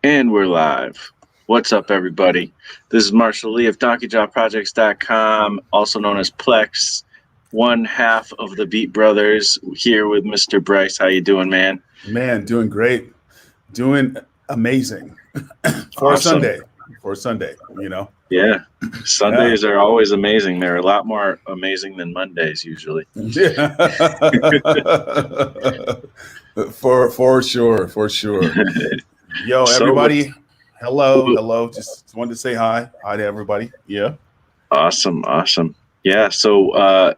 And we're live. What's up, everybody? This is Marshall Lee of DonkeyJobProjects.com, also known as Plex, one half of the Beat Brothers, here with Mr. Bryce. How you doing, man? Man, doing great. Doing amazing. For Awesome. a Sunday, you know? Yeah. Sundays are always amazing. They're a lot more amazing than Mondays, usually. Yeah. For sure. Yo, everybody. Hello. Just wanted to say hi. Hi to everybody. Yeah. Awesome. Yeah, so,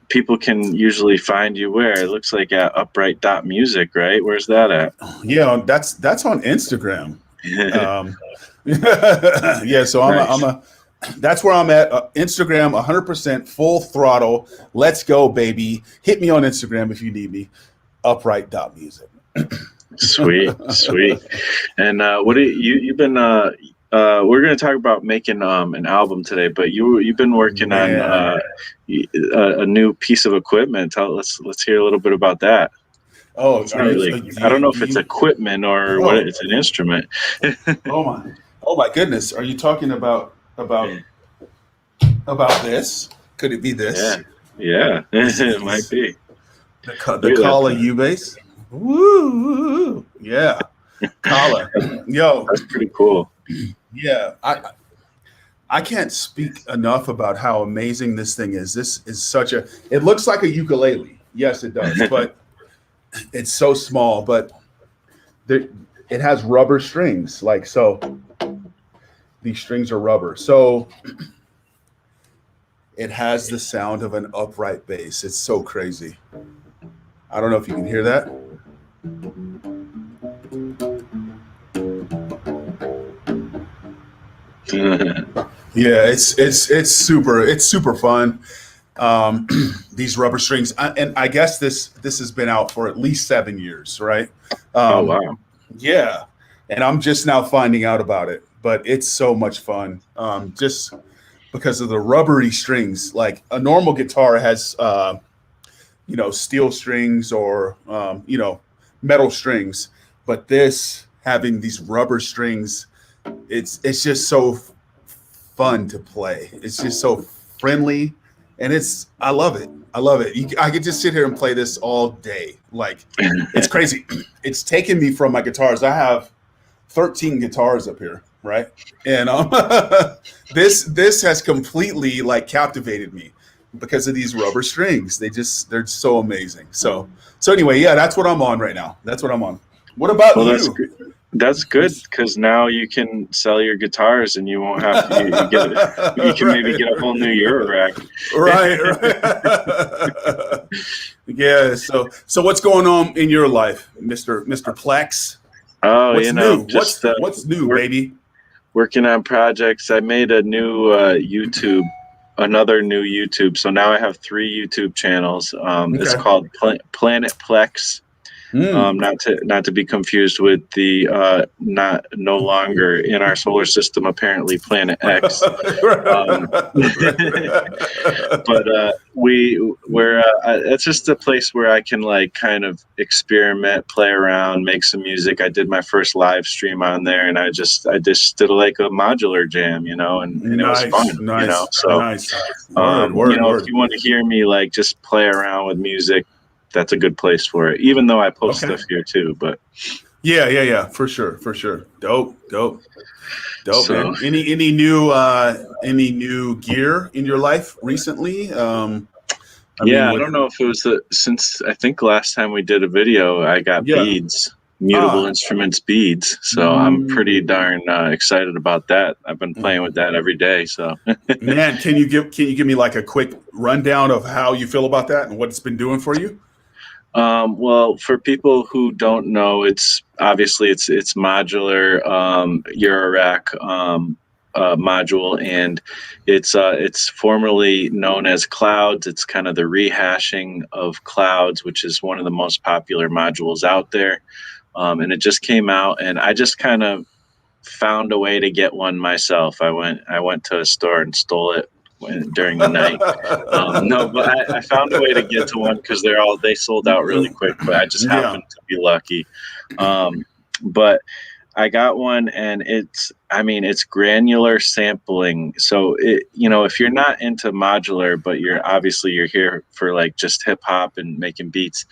people can usually find you where? It looks like at upright.music, right? Where's that at? Yeah, that's on Instagram. Yeah, so Nice. that's where I'm at. Instagram, 100% full throttle. Let's go, baby. Hit me on Instagram if you need me. Upright.music. Sweet. And what do you've been? We're going to talk about making an album today, but you've been working on a new piece of equipment. Let's hear a little bit about that. Oh, It's not really. I don't know if it's equipment or what. It's an instrument. Oh my goodness! Are you talking about this? Could it be this? Yeah. It might be The Kala U-Bass. Woo! Yeah, Kala. Yo, that's pretty cool. Yeah, I can't speak enough about how amazing this thing is. This is it looks like a ukulele. Yes, it does, but it's so small. But it has rubber strings, like so. These strings are rubber, so it has the sound of an upright bass. It's so crazy. I don't know if you can hear that. Yeah, it's super fun. These rubber strings, and I guess this has been out for at least 7 years, right? Oh wow! Yeah, and I'm just now finding out about it, but it's so much fun. Just because of the rubbery strings, like a normal guitar has, steel strings or metal strings, but this having these rubber strings, it's just so fun to play. It's just so friendly, and I love it. I could just sit here and play this all day. Like, it's crazy. It's taken me from my guitars. I have 13 guitars up here, right? And this has completely like captivated me because of these rubber strings. They're so amazing. So anyway, yeah, that's what I'm on right now. What about you? That's good because now you can sell your guitars and you won't have to. You can maybe get a whole new Euro rack. Right. Yeah. So what's going on in your life, Mr. Plex? Oh, what's new? Just what's new, baby? Working on projects. I made a new another new YouTube. So now I have 3 YouTube channels. Okay. It's called Planet Plex. Not to be confused with the no longer in our solar system apparently Planet X. But it's just a place where I can like kind of experiment, play around, make some music. I did my first live stream on there, and I just did like a modular jam, and it was fun, So, nice. If you want to hear me like just play around with music, that's a good place for it, even though I post stuff here too. But yeah, for sure. Dope. So, man. Any new gear in your life recently? I don't know if it was since I think last time we did a video, I got beads, mutable instruments beads. So I'm pretty darn excited about that. I've been playing with that every day. So man, can you give me like a quick rundown of how you feel about that and what it's been doing for you? Well, for people who don't know, it's obviously it's modular Eurorack module, and it's formerly known as Clouds. It's kind of the rehashing of Clouds, which is one of the most popular modules out there. And it just came out, and I just kind of found a way to get one myself. I went to a store and stole it during the night. No, but I found a way to get to one because they sold out really quick. But I just happened to be lucky. But I got one, and it's granular sampling. So if you're not into modular, but you're here for like just hip hop and making beats,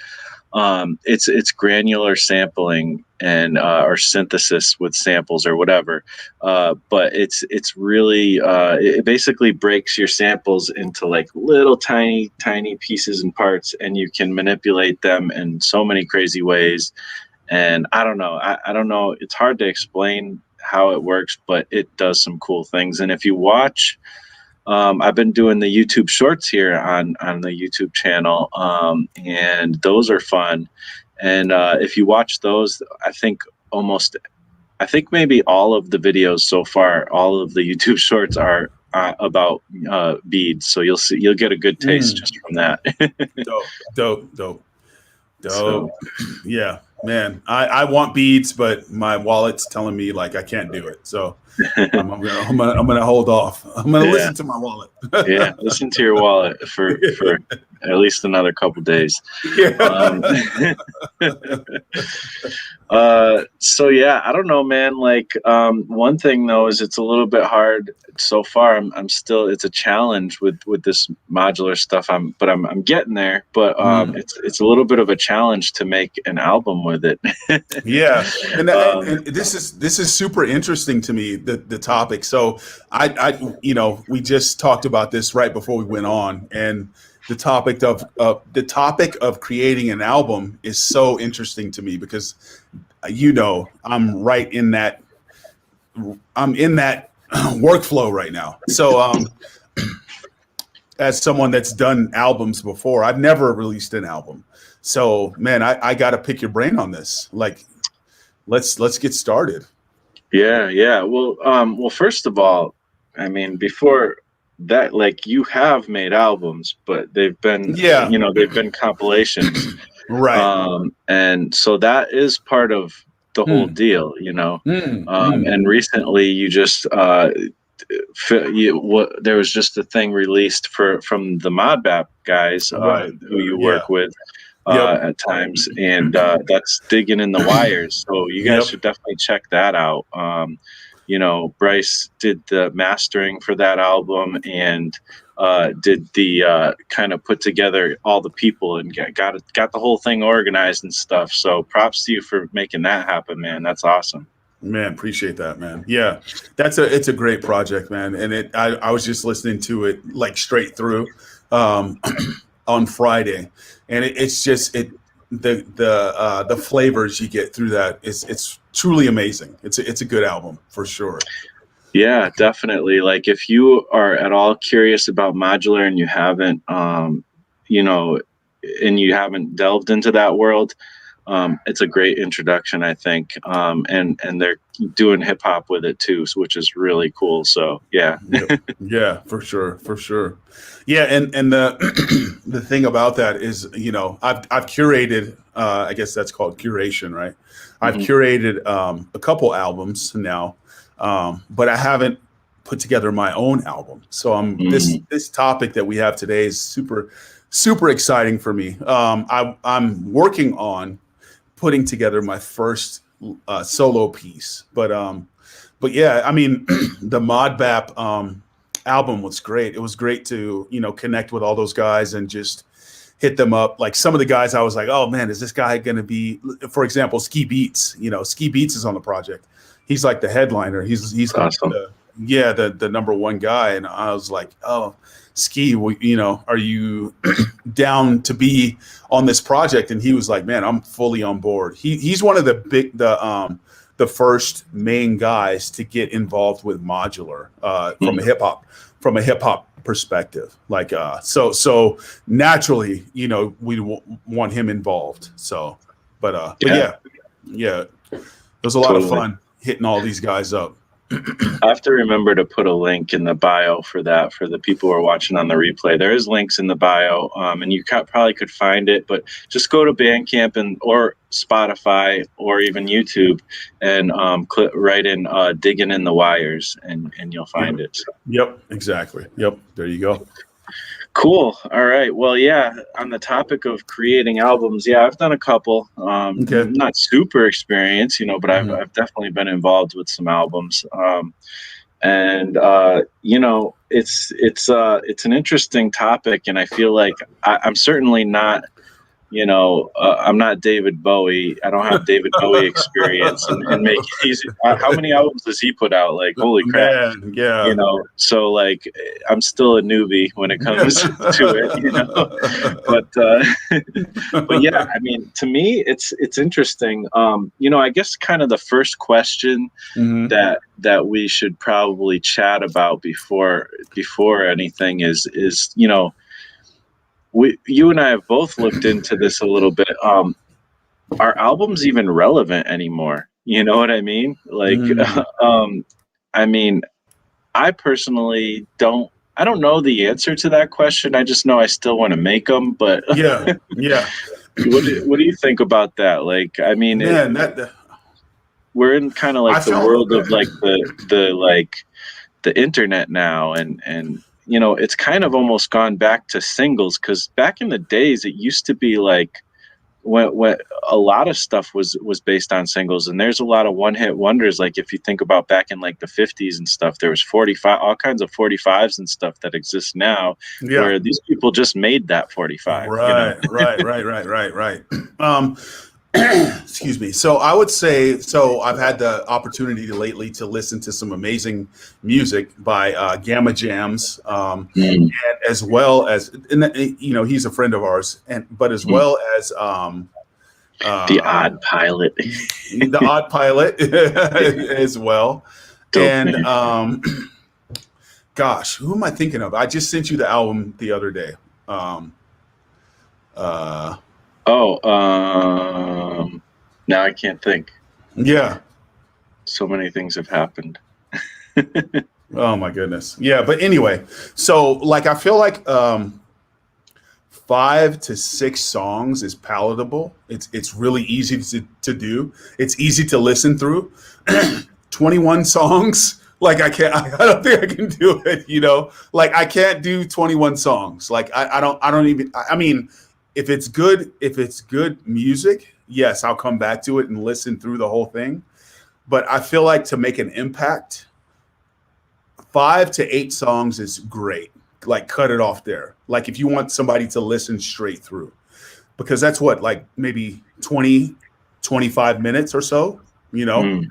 it's granular sampling and or synthesis with samples or whatever. But it's really it basically breaks your samples into like little tiny pieces and parts, and you can manipulate them in so many crazy ways. And I don't know. I don't know. It's hard to explain how it works, but it does some cool things. And if you watch, I've been doing the YouTube shorts here on the YouTube channel, and those are fun. And if you watch those, I think maybe all of the videos so far, all of the YouTube shorts are about beads. So you'll get a good taste just from that. Dope. So, Yeah, man. I want beads, but my wallet's telling me like I can't do it. So I'm gonna hold off. I'm gonna listen to my wallet. Yeah, listen to your wallet for at least another couple days. So yeah, I don't know, man. Like, one thing though is it's a little bit hard so far. I'm still, it's a challenge with this modular stuff. I'm getting there, but it's a little bit of a challenge to make an album with it. Yeah, and this is super interesting to me, the topic. So I we just talked about this right before we went on, and the topic of creating an album is so interesting to me because I'm right in that workflow right now. So as someone that's done albums before, I've never released an album. So man, I got to pick your brain on this. Like, let's get started. Yeah. Well, first of all, I mean, before that, like, you have made albums, but they've been, they've been compilations. Right. And so that is part of the whole deal, and recently you just, there was just a thing released from the ModBap guys, who you work with at times, and that's Digging in the Wires. So you guys should definitely check that out. Bryce did the mastering for that album and did the kind of put together all the people and got the whole thing organized and stuff. So props to you for making that happen, man. That's awesome. Man, appreciate that, man. Yeah, it's a great project, man. And I was just listening to it like straight through on Friday, and it's just the flavors you get through that it's truly amazing. It's a good album for sure. Yeah, definitely. Like, if you are at all curious about modular and you haven't, and you haven't delved into that world, it's a great introduction, I think. And they're doing hip hop with it too, which is really cool. So yeah. Yeah, for sure. Yeah, and the the thing about that is, I've curated. I guess that's called curation, right? I've curated a couple albums now, but I haven't put together my own album. So this topic that we have today is super exciting for me. I'm working on putting together my first solo piece, but yeah, I mean, the ModBap album was great. It was great to connect with all those guys and just hit them up. Like, some of the guys, I was like, oh man, is this guy going to be, for example, Ski Beats? Ski Beats is on the project. He's like the headliner. He's awesome. The number one guy. And I was like, oh, Ski, are you down to be on this project? And he was like, man, I'm fully on board. He's one of the first main guys to get involved with modular from a hip hop perspective. Like, so naturally, we want him involved. So, but yeah, it was a lot of fun hitting all these guys up. I have to remember to put a link in the bio for that, for the people who are watching on the replay. There is links in the bio, and you probably could find it, but just go to Bandcamp or Spotify or even YouTube and click right in Digging in the Wires, and you'll find it. So. Yep, exactly. Yep, there you go. Cool. All right. Well, yeah, on the topic of creating albums, yeah, I've done a couple. Okay. Not super experienced, but Hmm. I've definitely been involved with some albums. And it's an interesting topic, and I feel like I'm certainly not, I'm not David Bowie. I don't have David Bowie experience and make these. How many albums does he put out? Like, holy crap! Man, yeah. So like, I'm still a newbie when it comes to it. But but yeah, I mean, to me, it's interesting. I guess kind of the first question Hmm. that we should probably chat about before anything is you and I have both looked into this a little bit. Are albums even relevant anymore? You know what I mean? Like, Hmm. I mean, I personally don't. I don't know the answer to that question. I just know I still want to make them. But Yeah, yeah. what do you think about that? Like, I mean, Man, we're in kind of I like the felt. world of like the internet now, and it's kind of almost gone back to singles, because back in the days it used to be like when a lot of stuff was based on singles, and there's a lot of one hit wonders. Like if you think about back in like the 50s and stuff, there was 45, all kinds of 45s and stuff that exist now, Yeah. where these people just made that 45. Right. Um, excuse me. So I would say, I've had the opportunity lately to listen to some amazing music by Gamma Jams, Mm, and as well as, he's a friend of ours, but as mm. well as The uh, Odd Pilot. the Odd Pilot as well. Dope And man. gosh, who am I thinking of? I just sent you the album the other day. Um, uh, Oh, now I can't think. yeah. So many things have happened. Oh my goodness. Yeah, but anyway, so like I feel like 5 to 6 songs is palatable. It's really easy to do. It's easy to listen through. 21 songs, like I don't think I can do it, Like I can't do 21 songs. Like I don't even I mean, if it's good music, yes, I'll come back to it and listen through the whole thing. But I feel like to make an impact, 5 to 8 songs is great. Like cut it off there. Like if you want somebody to listen straight through, because that's what, like maybe 20, 25 minutes or so, Mm.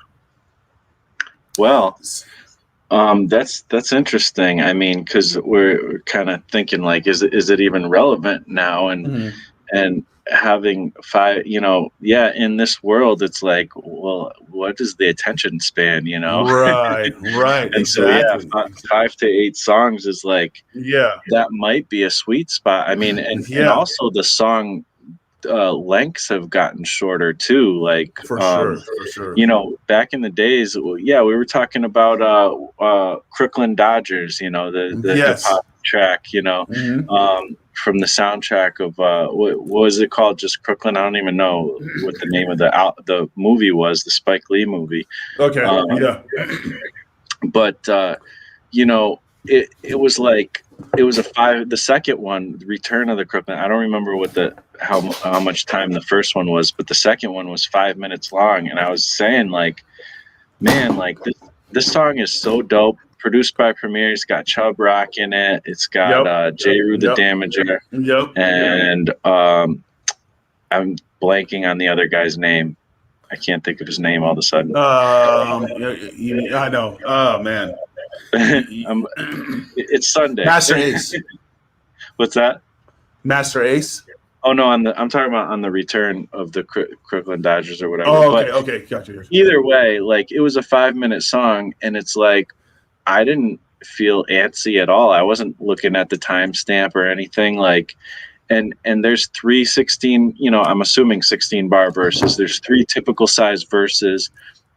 Well, that's interesting. I mean, because we're kind of thinking like, is it even relevant now? Mhm. And having five, yeah, in this world, it's like, well, what is the attention span? Right, And so yeah, exactly. 5 to 8 songs is like, Yeah, that might be a sweet spot. I mean, and yeah, also the song lengths have gotten shorter too. Like, for sure, for sure. back in the days, well, yeah, we were talking about Crooklyn Dodgers, the hip Yes. hop track, Hmm. from the soundtrack of what was it called? Just Crooklyn. I don't even know what the name of the movie was, the Spike Lee movie. Okay. Um, Yeah. but it was like, it was the second one, Return of the Crooklyn. I don't remember how much time the first one was, but the second one was 5 minutes long. And I was saying like, man, like this song is so dope. Produced by Premier. It's got Chubb Rock in it. It's got Yep. J. Rue the Yep. Damager, Yep. and I'm blanking on the other guy's name. I can't think of his name all of a sudden. I know. Oh man. It's Sunday. Master Ace. What's that? Master Ace. Oh no, I'm talking about on the Return of the Crooklyn Dodgers or whatever. Oh, But okay. Okay. Gotcha. either way, like it was a 5 minute song, and it's like I didn't feel antsy at all. I wasn't looking at the timestamp or anything. Like, and there's 3 16. I'm assuming 16-bar verses. There's 3 typical size verses.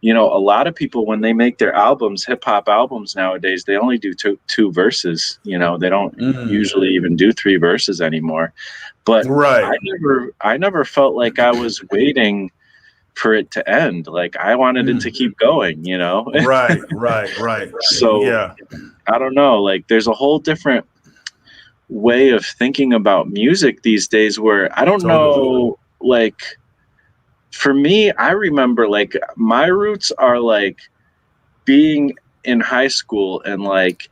A lot of people, when they make their albums, hip hop albums nowadays, they only do two verses. They don't Mm. usually even do 3 verses anymore. But Right. I never felt like I was waiting for it to end. Like I wanted it to Mm. keep going. Right. So Yeah. I don't know. Like there's a whole different way of thinking about music these days where I don't know, like, for me, I remember like my roots are like being in high school and like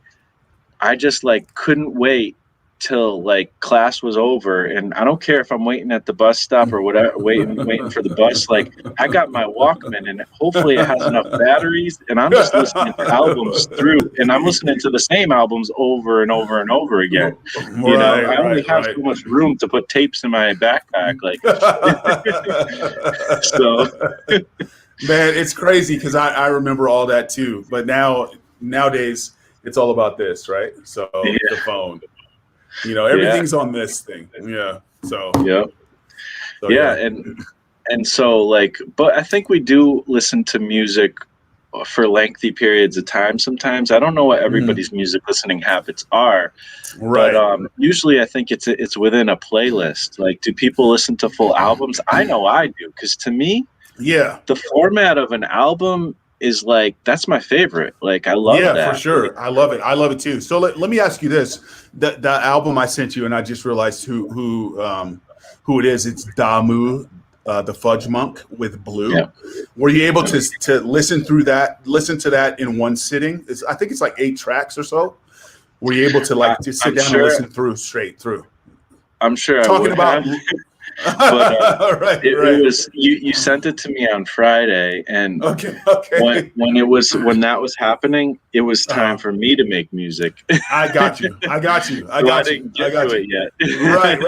I just like couldn't wait till like class was over, and I don't care if I'm waiting at the bus stop or whatever, waiting for the bus. Like I got my Walkman, and hopefully it has enough batteries, and I'm just listening to albums through, and I'm listening to the same albums over and over and over again. You know, I only have so much room to put tapes in my backpack, like so. Man, it's crazy because I remember all that too, but nowadays it's all about this, right? So the phone, you know, everything's on this thing. Yeah. So and so like, but I think we do listen to music for lengthy periods of time sometimes. I don't know what everybody's music listening habits are, but usually I think it's within a playlist. Like, do people listen to full albums? I know I do, because to me, the format of an album is like, that's my favorite. Like, I love that. Yeah, for sure. I love it too. So let me ask you this: the album I sent you, and I just realized who it is. It's Damu, the Fudge Monk with Blue. Yeah. Were you able to listen to that in one sitting? I think it's like 8 tracks or so. Were you able to like just sit down and listen straight through? I'm sure. Talking about. But it was you sent it to me on Friday, and when that was happening, it was time for me to make music. I got you. I didn't get to it yet. Right.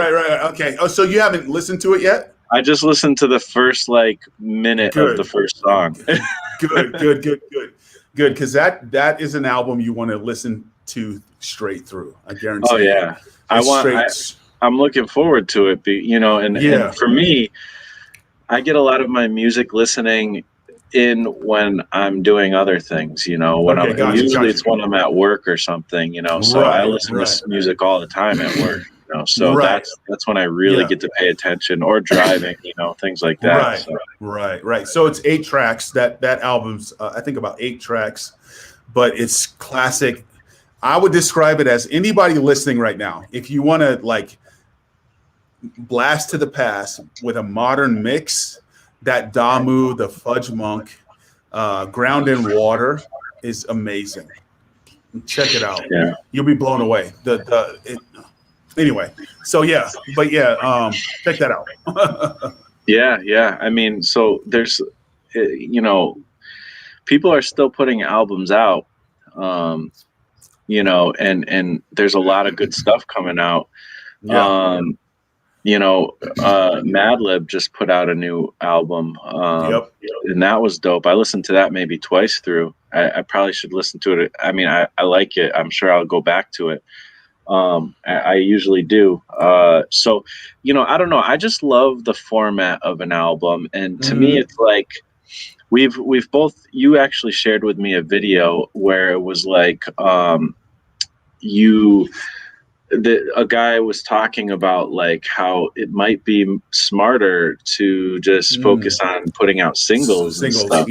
Okay. Oh, so you haven't listened to it yet? I just listened to the first like minute of the first song. Good. Because that is an album you want to listen to straight through. I guarantee. Oh yeah, I'm looking forward to it, and for me, I get a lot of my music listening in when I'm doing other things, when it's when I'm at work or something, so I listen to music all the time at work, so that's when I really get to pay attention, or driving, things like that. Right. So it's 8 tracks. That album's, I think, about 8 tracks, but it's classic. I would describe it as, anybody listening right now, if you want to like blast to the past with a modern mix, that Damu, the Fudge Monk, Ground in Water is amazing. Check it out. Yeah. You'll be blown away. Anyway, so check that out. Yeah. I mean, so there's, people are still putting albums out, and there's a lot of good stuff coming out. Madlib just put out a new album, and that was dope. I listened to that maybe twice through. I probably should listen to it. I mean, I like it. I'm sure I'll go back to it. I usually do. So, I don't know. I just love the format of an album, and to me, it's like we've both. You actually shared with me a video where it was like a guy was talking about like how it might be smarter to just focus on putting out singles and stuff.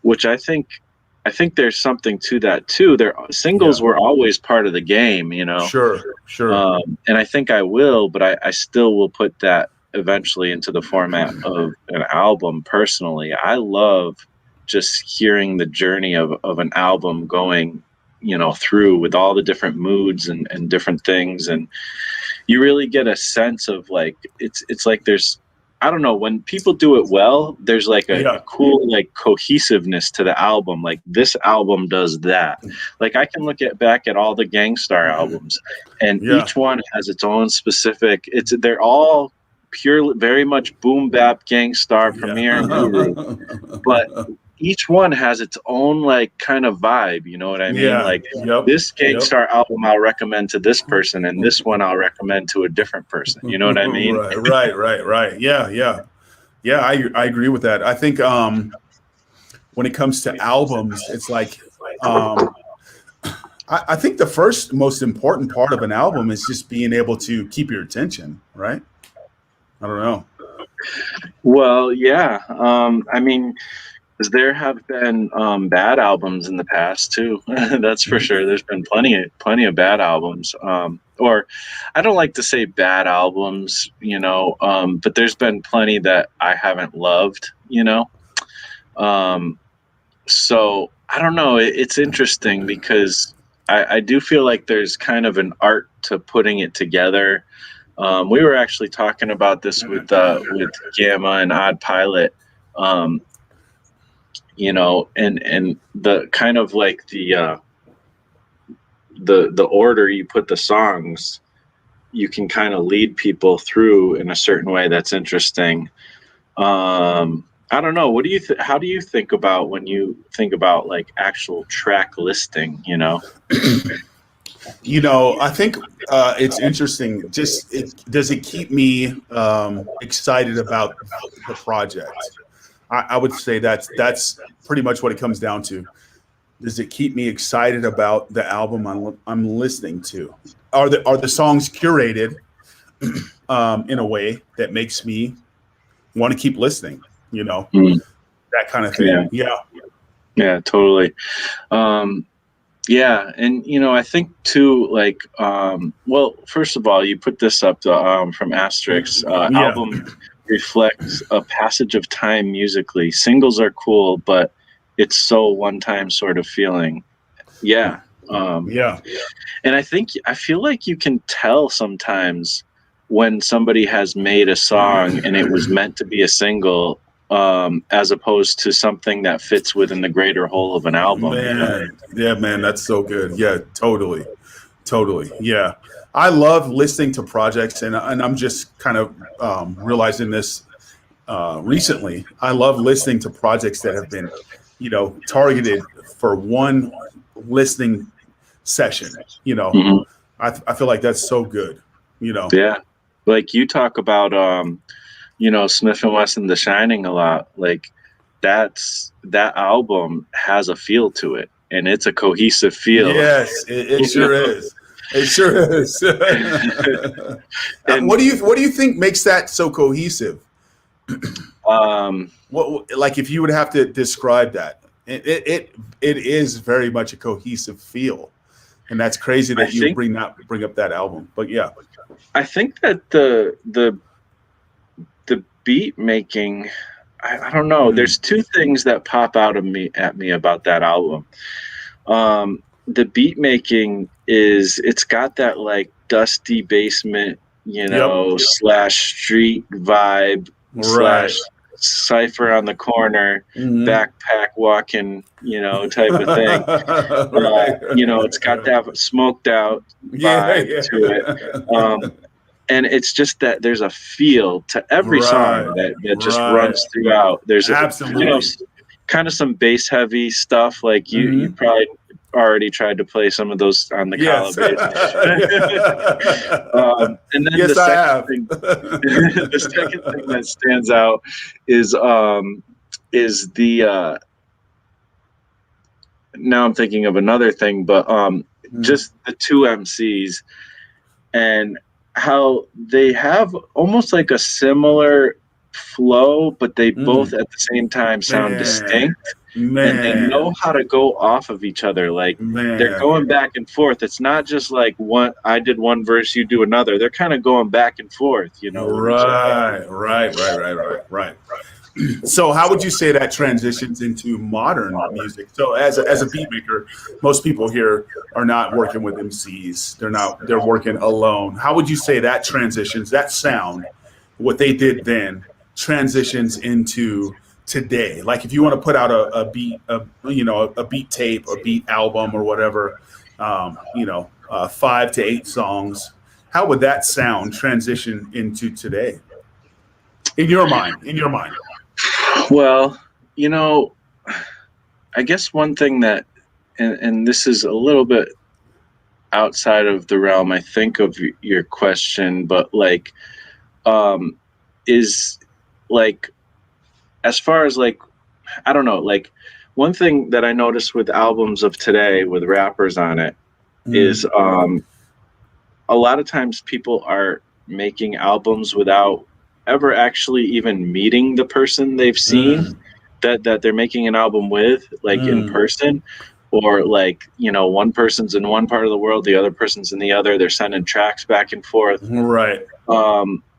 Which I think there's something to that too. Singles were always part of the game, Sure. And I think I will, but I still will put that eventually into the format of an album. Personally, I love just hearing the journey of an album going through with all the different moods and different things, and you really get a sense of like it's like there's, I don't know, when people do it well, there's like a cool like cohesiveness to the album. Like, this album does that. Like, I can look back at all the Gangstar albums, and each one has its own specific. They're all very much boom bap, Gangstar, Premier, and Guru, but each one has its own like kind of vibe, you know what I mean? This Gangstar album I'll recommend to this person, and this one I'll recommend to a different person. You know what I mean? Right. Yeah. I agree with that. I think when it comes to albums, it's like I think the first most important part of an album is just being able to keep your attention, right? I don't know. Well, yeah. I mean, There have been bad albums in the past too. That's for sure. There's been plenty of bad albums. Or I don't like to say bad albums, but there's been plenty that I haven't loved, So I don't know. It's interesting because I do feel like there's kind of an art to putting it together. We were actually talking about this with Gamma and Odd Pilot. And the kind of like the order you put the songs, you can kind of lead people through in a certain way that's interesting. I don't know. What do you how do you think about when you think about like actual track listing? I think it's interesting. Does it keep me excited about the project? I would say that's pretty much what it comes down to. Does it keep me excited about the album I'm listening to? Are the songs curated in a way that makes me want to keep listening? That kind of thing. Yeah, totally. Yeah, and I think too, like, well, first of all, you put this up from Asterix. Album reflects a passage of time musically. Singles are cool, but it's so one-time sort of feeling. Yeah. And I feel like you can tell sometimes when somebody has made a song and it was meant to be a single, as opposed to something that fits within the greater whole of an album. Man, that's so good. Yeah, totally. Yeah, I love listening to projects, and I'm just kind of realizing this recently. I love listening to projects that have been, targeted for one listening session. I feel like that's so good. Yeah, like you talk about Smith and Wesson The Shining a lot. Like that album has a feel to it, and it's a cohesive feel. Yes, it sure is. It sure is. And what do you think makes that so cohesive? What, like, if you would have to describe that, it is very much a cohesive feel, and that's crazy that you bring up that album. But yeah, I think that the beat making, I don't know. There's two things that pop out at me about that album. The beat making it's got that like dusty basement, slash street vibe, right. slash cipher on the corner, backpack walking, type of thing. Right. It's got that smoked out vibe to it. And it's just that there's a feel to every song that just runs throughout. There's absolutely kind of some bass heavy stuff. Like you probably already tried to play some of those on the Kala bass. And then the second thing that stands out is the now I'm thinking of another thing, but just the two MCs and how they have almost like a similar flow, but they both at the same time sound distinct. And they know how to go off of each other. Like they're going back and forth. It's not just like I did one verse, you do another. They're kind of going back and forth, Right. So how would you say that transitions into modern music? So as a beat maker, most people here are not working with MCs. They're working alone. How would you say that transitions, that sound, what they did then transitions into today? Like if you want to put out a beat, a beat tape or beat album or whatever, 5 to 8 songs, how would that sound transition into today? In your mind. Well, I guess one thing that, and this is a little bit outside of the realm, I think, of your question, but like, is like, as far as like, I don't know, like one thing that I noticed with albums of today with rappers on it is a lot of times people are making albums without ever actually even meeting the person they've seen. that they're making an album with, like in person, or like, you know, one person's in one part of the world, the other person's in the other. They're sending tracks back and forth. Right.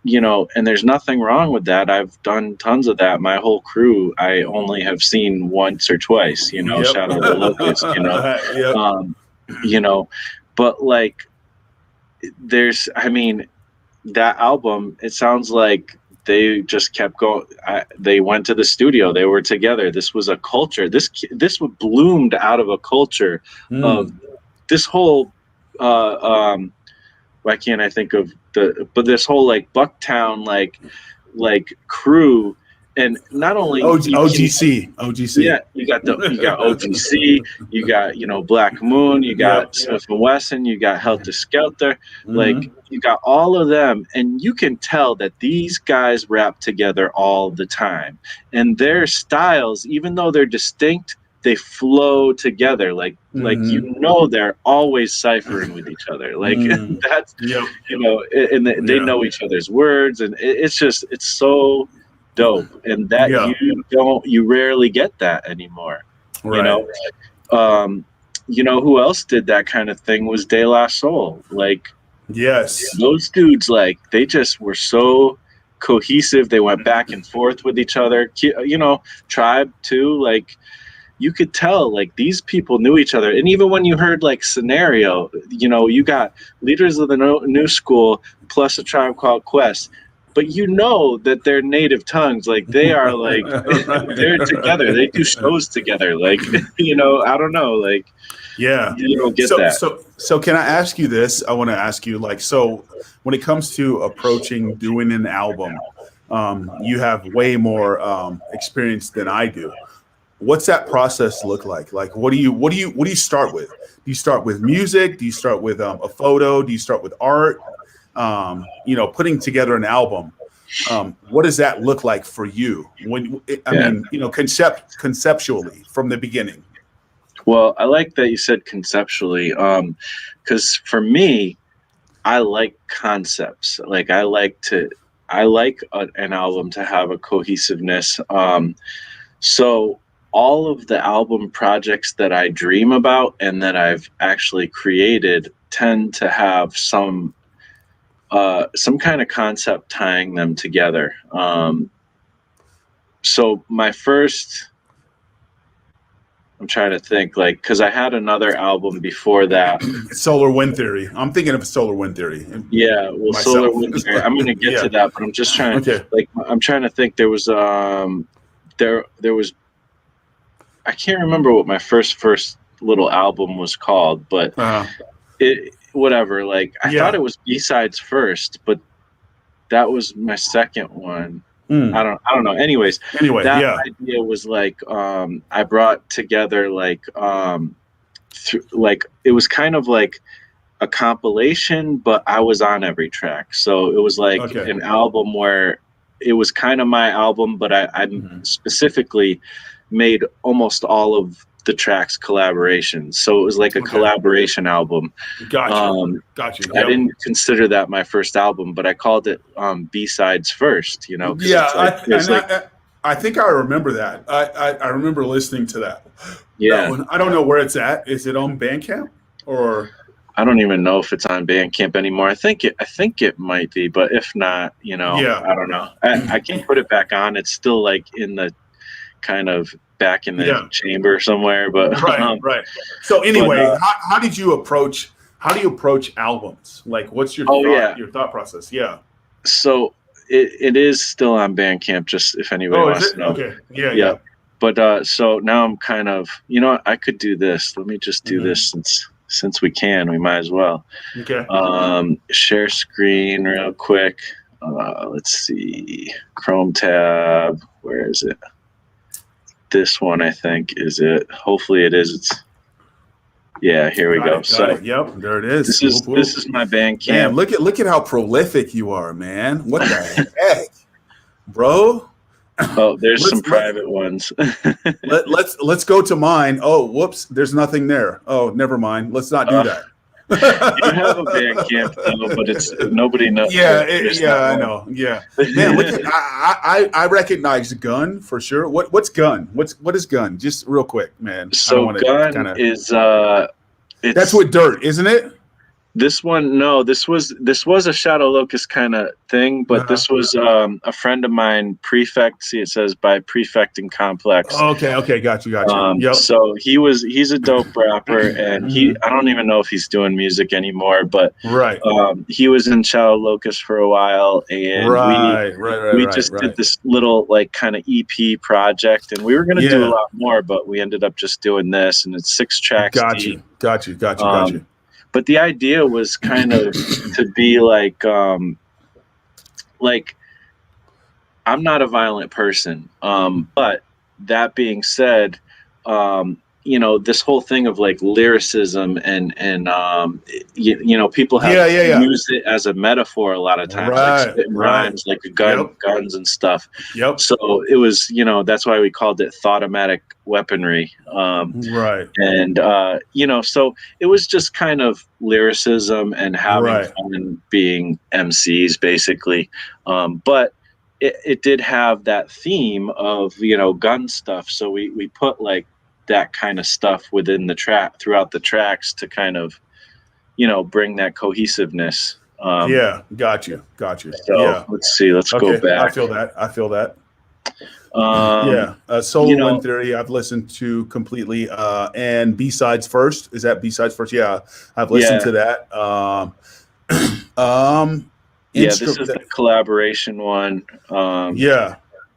You know, and there's nothing wrong with that. I've done tons of that. My whole crew, I only have seen once or twice, you know, Yep. shout out to Lucas, you know, Yep. you know, but like I mean, that album, it sounds like they just kept going. They went to the studio. They were together. This was a culture. This bloomed out of a culture of this whole. Why can't I think of but this whole like Bucktown like crew, and not only OGC. Yeah, you got OGC, you got, you know, Black Moon, you got Smith and Wesson, you got Helter Skelter, like you got all of them, and you can tell that these guys rap together all the time, and their styles, even though they're distinct, they flow together. Like you know, they're always ciphering with each other. Like that's you know, and they know each other's words, and it's so dope, and that you rarely get that anymore. Right. You know who else did that kind of thing was De La Soul. Like, yes, those dudes, like, they just were so cohesive. They went back and forth with each other. You know, Tribe too. Like, you could tell, like, these people knew each other. And even when you heard like Scenario, you know, you got Leaders of the New School plus A Tribe Called Quest. But you know that they're native tongues. Like, they are like they're together. They do shows together. Like, you know, I don't know. Like, you don't get that. So can I ask you this? I want to ask you, like, so when it comes to approaching doing an album, you have way more experience than I do. What's that process look like? Like, what do you start with? Do you start with music? Do you start with a photo? Do you start with art? You know, putting together an album. What does that look like for you? Mean, you know, conceptually from the beginning. Well, I like that you said conceptually, because for me, I like concepts. Like, I like an album to have a cohesiveness. So all of the album projects that I dream about and that I've actually created tend to have some kind of concept tying them together. So my first, I'm trying to think, like, because I had another album before that. Solar Wind Theory. I'm thinking of Solar Wind Theory. Yeah, well, myself. Solar Wind Theory. I'm going to get to that, but I'm just trying to, like, I'm trying to think. There was, there was, I can't remember what my first little album was called, but whatever. Like, I thought it was B-sides first, but that was my second one. I don't know. Anyway, that idea was like, I brought together like, like, it was kind of like a compilation, but I was on every track. So it was like an album where it was kind of my album, but I specifically made almost all of the tracks collaborations. So it was like a collaboration album. Gotcha. I didn't consider that my first album, but I called it B-sides first, you know? I think I remember that. I remember listening to that. Yeah. I don't know where it's at. Is it on Bandcamp or? I don't even know if it's on Bandcamp anymore. I think it might be, but if not, you know, I don't know. I can't put it back on. It's still like in the kind of back in the chamber somewhere, but right. So anyway, how do you approach albums? Like, what's your thought process? Yeah. So it is still on Bandcamp, just if anybody wants to know. Okay. Yeah. But so now I'm kind of, you know what, I could do this. Let me just do this since we can, we might as well. Okay. Share screen real quick. Let's see. Chrome tab. Where is it? This one, I think, is it. Hopefully it is. Here we go. Yep, there it is. This is my Bandcamp. Man, look at how prolific you are, man. What the heck, bro? Oh, there's some private ones. let's go to mine. Oh, whoops, there's nothing there. Oh, never mind. Let's not do that. You have a Bandcamp though, but it's nobody knows. Yeah, There's yeah, not I one. know. Yeah, man, look at I recognize Gun for sure. What's Gun? What is Gun? Just real quick, man. I don't So want to Gun kind of. is That's it's with Dirt, isn't it? this one. No, this was a Shadow Locust kind of thing, but Uh-huh. this was a friend of mine, Prefect. See, it says by Prefecting Complex. Okay, okay, got you. Yep. So he's a dope rapper, and Mhm. I don't even know if he's doing music anymore, but Right, he was in Shadow Locust for a while, and we just did right. this little like kind of EP project, and we were gonna do a Yeah, lot more, but we ended up just doing this, and it's 6 tracks got deep. you, got you, got you, got Um, you. but the idea was kind of to be like I'm not a violent person. But that being said, this whole thing of like lyricism and people have Yeah, yeah, yeah. used it as a metaphor a lot of times, like Right, spitting right. rhymes, like Yep, guns and stuff. yep. So it was, that's why we called it thoughtomatic weaponry. Right, So it was just kind of lyricism and having right, fun being MCs, basically. But it did have that theme of gun stuff, so we put like that kind of stuff within the track throughout the tracks to kind of bring that cohesiveness. yeah. Got you, got you. So Yeah. let's see, let's go Okay, I back. feel that. I feel that. um Yeah, Solar Wind Theory. I've listened to completely. And B-sides first. Is that B-sides first? Yeah, I've listened yeah, to that. Um, this instrument. is the collaboration one. Yeah,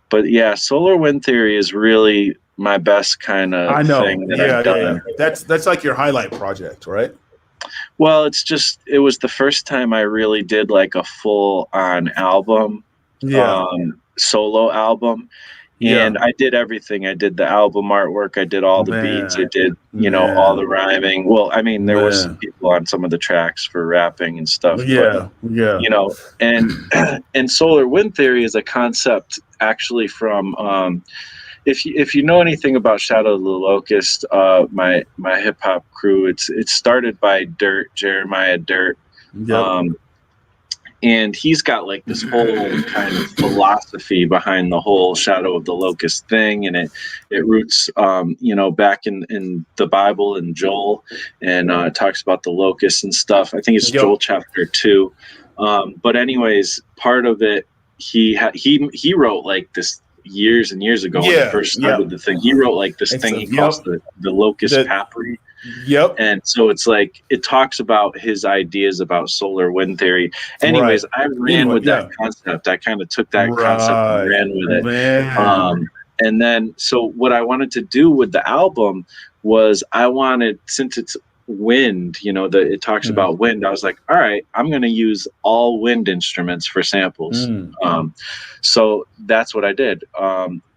But yeah, Solar Wind Theory is really my best kind of I know. thing that Yeah, I've yeah, yeah. done. That's like your highlight project, right? Well, it was the first time I really did like a full on album, Yeah, solo album. yeah. And I did everything. I did the album artwork. I did all the beats. I Man, did, all man, the rhyming. Well, I mean, there was some man. people on some of the tracks for rapping and stuff, but Yeah, yeah. and and Solar Wind Theory is a concept actually from if you know anything about Shadow of the Locust, my hip hop crew, it's started by Jeremiah Dirt, Yep. um, and he's got like this whole kind of philosophy behind the whole Shadow of the Locust thing, and it roots back in the Bible and Joel, and it talks about the locusts and stuff. I think it's Joel Yep. chapter 2. But anyways, part of it, he wrote like this years and years ago when he Yeah, first yeah. started the thing. He wrote like this It's thing he yep. calls the locust The papyri. yep. And so it's like it talks about his ideas about solar wind theory. Anyways, Right. I ran Anyway, with that yeah. concept. I kind of took that concept and Right. ran with it. Man. And then, so what I wanted to do with the album was I wanted, since it's wind, it talks Mm. about wind. I was like, all right, I'm going to use all wind instruments for samples. So that's what I did.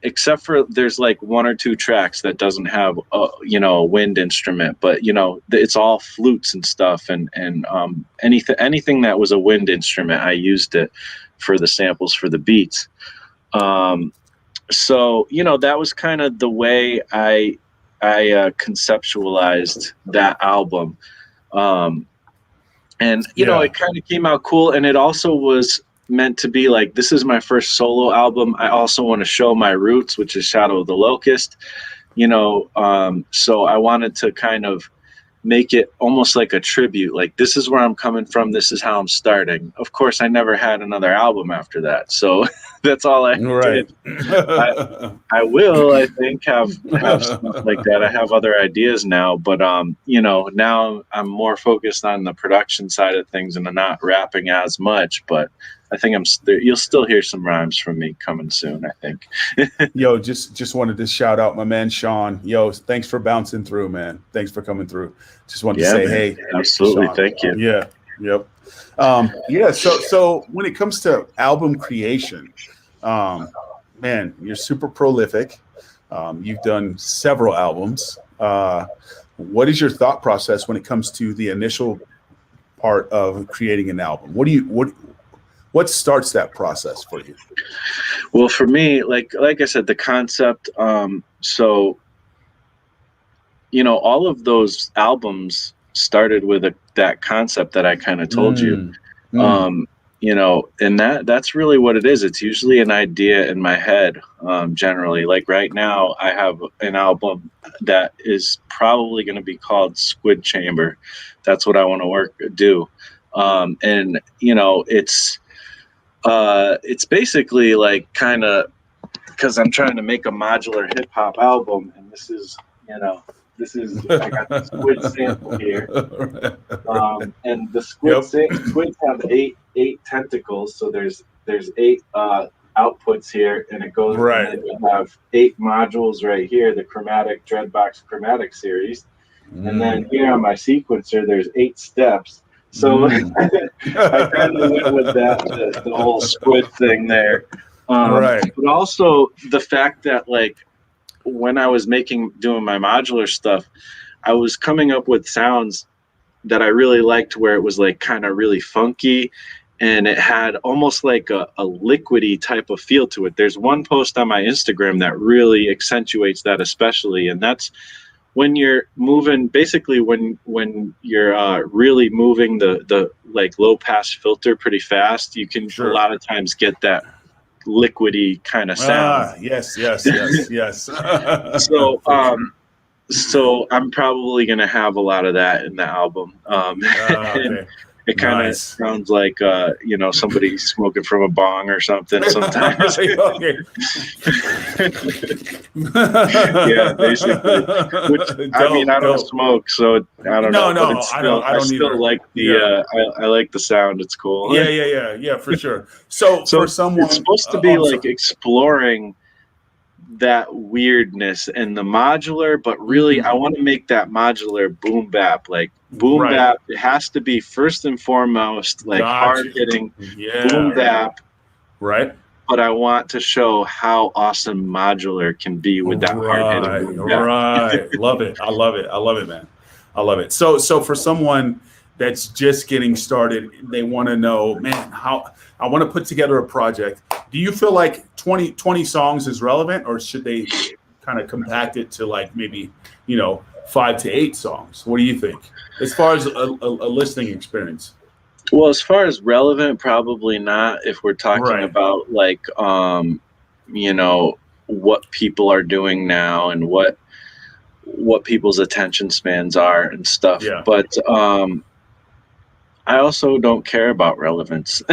Except for there's like 1 or 2 tracks that doesn't have a wind instrument, but it's all flutes and stuff, and anything that was a wind instrument, I used it for the samples for the beats. So that was kind of the way I conceptualized that album. And it kind of came out cool, and it also was meant to be like, this is my first solo album. I also want to show my roots, which is Shadow of the Locust. So I wanted to kind of make it almost like a tribute, like, this is where I'm coming from, this is how I'm starting. Of course, I never had another album after that, so that's all I Right. did. I will, I think, have stuff like that. I have other ideas now, but now I'm more focused on the production side of things, and I'm not rapping as much, but I think you'll still hear some rhymes from me coming soon, I think. Yo, just wanted to shout out my man Sean. Yo, thanks for bouncing through, man. Thanks for coming through. Just wanted to say, man, hey, absolutely, Sean. thank you. Yeah, yep. Yeah. So when it comes to album creation, man, you're super prolific. You've done several albums. What is your thought process when it comes to the initial part of creating an album? What starts that process for you? Well, for me, like I said, the concept. So all of those albums started with that concept that I kind of told you. And that's really what it is. It's usually an idea in my head. Generally, like right now, I have an album that is probably going to be called Squid Chamber. That's what I want to do. And it's basically like kind of, because I'm trying to make a modular hip hop album, and this is I got the squid sample here, and the squids have eight tentacles, so there's 8 outputs here, and it goes right. And then you have 8 modules right here, the chromatic Dreadbox chromatic series, and then here on my sequencer there's 8 steps. So I kind of went with that, the whole squid thing there. Right. But also the fact that, like, when I was doing my modular stuff, I was coming up with sounds that I really liked, where it was like kind of really funky, and it had almost like a liquidy type of feel to it. There's one post on my Instagram that really accentuates that, especially, and that's when you're moving, basically when you're really moving the like low pass filter pretty fast, you can a lot of times get that liquidy kind of sound. Yes. So I'm probably gonna have a lot of that in the album. Okay. It kind of sounds like somebody smoking from a bong or something sometimes. Yeah, basically. Which I don't smoke, so I don't know. No, I still like the I like the sound. It's cool. Yeah, for sure. So for someone, it's supposed to be like exploring that weirdness and the modular, but really I want to make that modular boom bap. Like boom bap, it has to be first and foremost like hard hitting boom bap. Right. But I want to show how awesome modular can be with that hard hitting boom bap. Right. Love it. I love it, man. I love it. So for someone that's just getting started, they want to know, man, how I want to put together a project. Do you feel like 20 songs is relevant, or should they kind of compact it to like maybe, 5 to 8 songs? What do you think as far as a listening experience? Well, as far as relevant, probably not. If we're talking about like, what people are doing now and what people's attention spans are and stuff. Yeah. But I also don't care about relevance.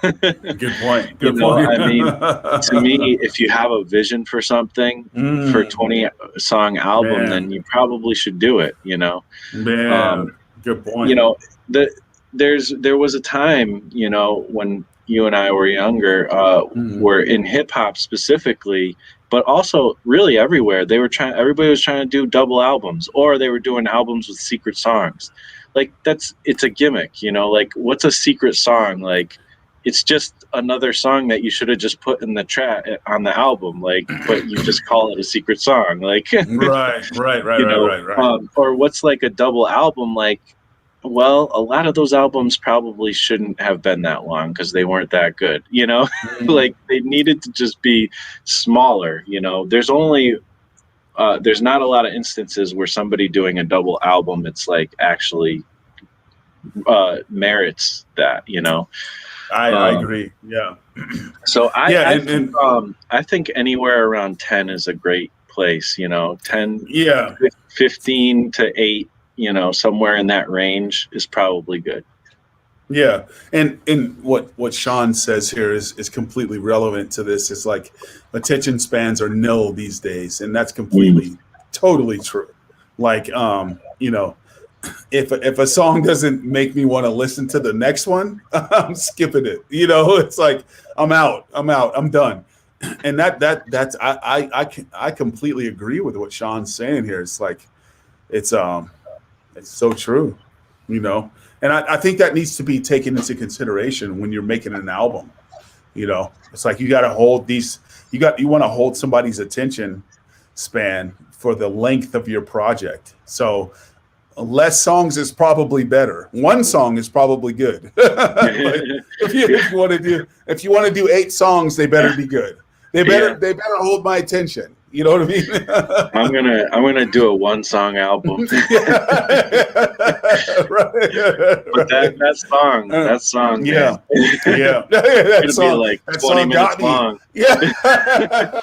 Good point. I mean, to me, if you have a vision for something for a 20-song album, then you probably should do it. Good point. There was a time, when you and I were younger, were in hip hop specifically, but also really everywhere. Everybody was trying to do double albums, or they were doing albums with secret songs. Like it's a gimmick, like what's a secret song? Like it's just another song that you should have just put in the track on the album, like, but you just call it a secret song. Like, right. Or what's like a double album? Like, well, a lot of those albums probably shouldn't have been that long because they weren't that good, like they needed to just be smaller, there's not a lot of instances where somebody doing a double album, it's like actually merits that, I agree. Yeah. So I think anywhere around 10 is a great place, 10, 15 to 8, somewhere in that range is probably good. Yeah. And what Sean says here is completely relevant to this. It's like attention spans are nil these days. And that's totally true. Like, if a song doesn't make me want to listen to the next one, I'm skipping it. It's like, I'm out, I'm done. And that's, I completely agree with what Sean's saying here. It's like, it's so true, and I think that needs to be taken into consideration when you're making an album. It's like you got to hold you want to hold somebody's attention span for the length of your project. So less songs is probably better. One song is probably good. if you want to do 8 songs, they better be good. They better hold my attention. You know what I mean? I'm gonna do a 1-song album. But that song, yeah, man, yeah, it's gonna be like 20 minutes long. Yeah.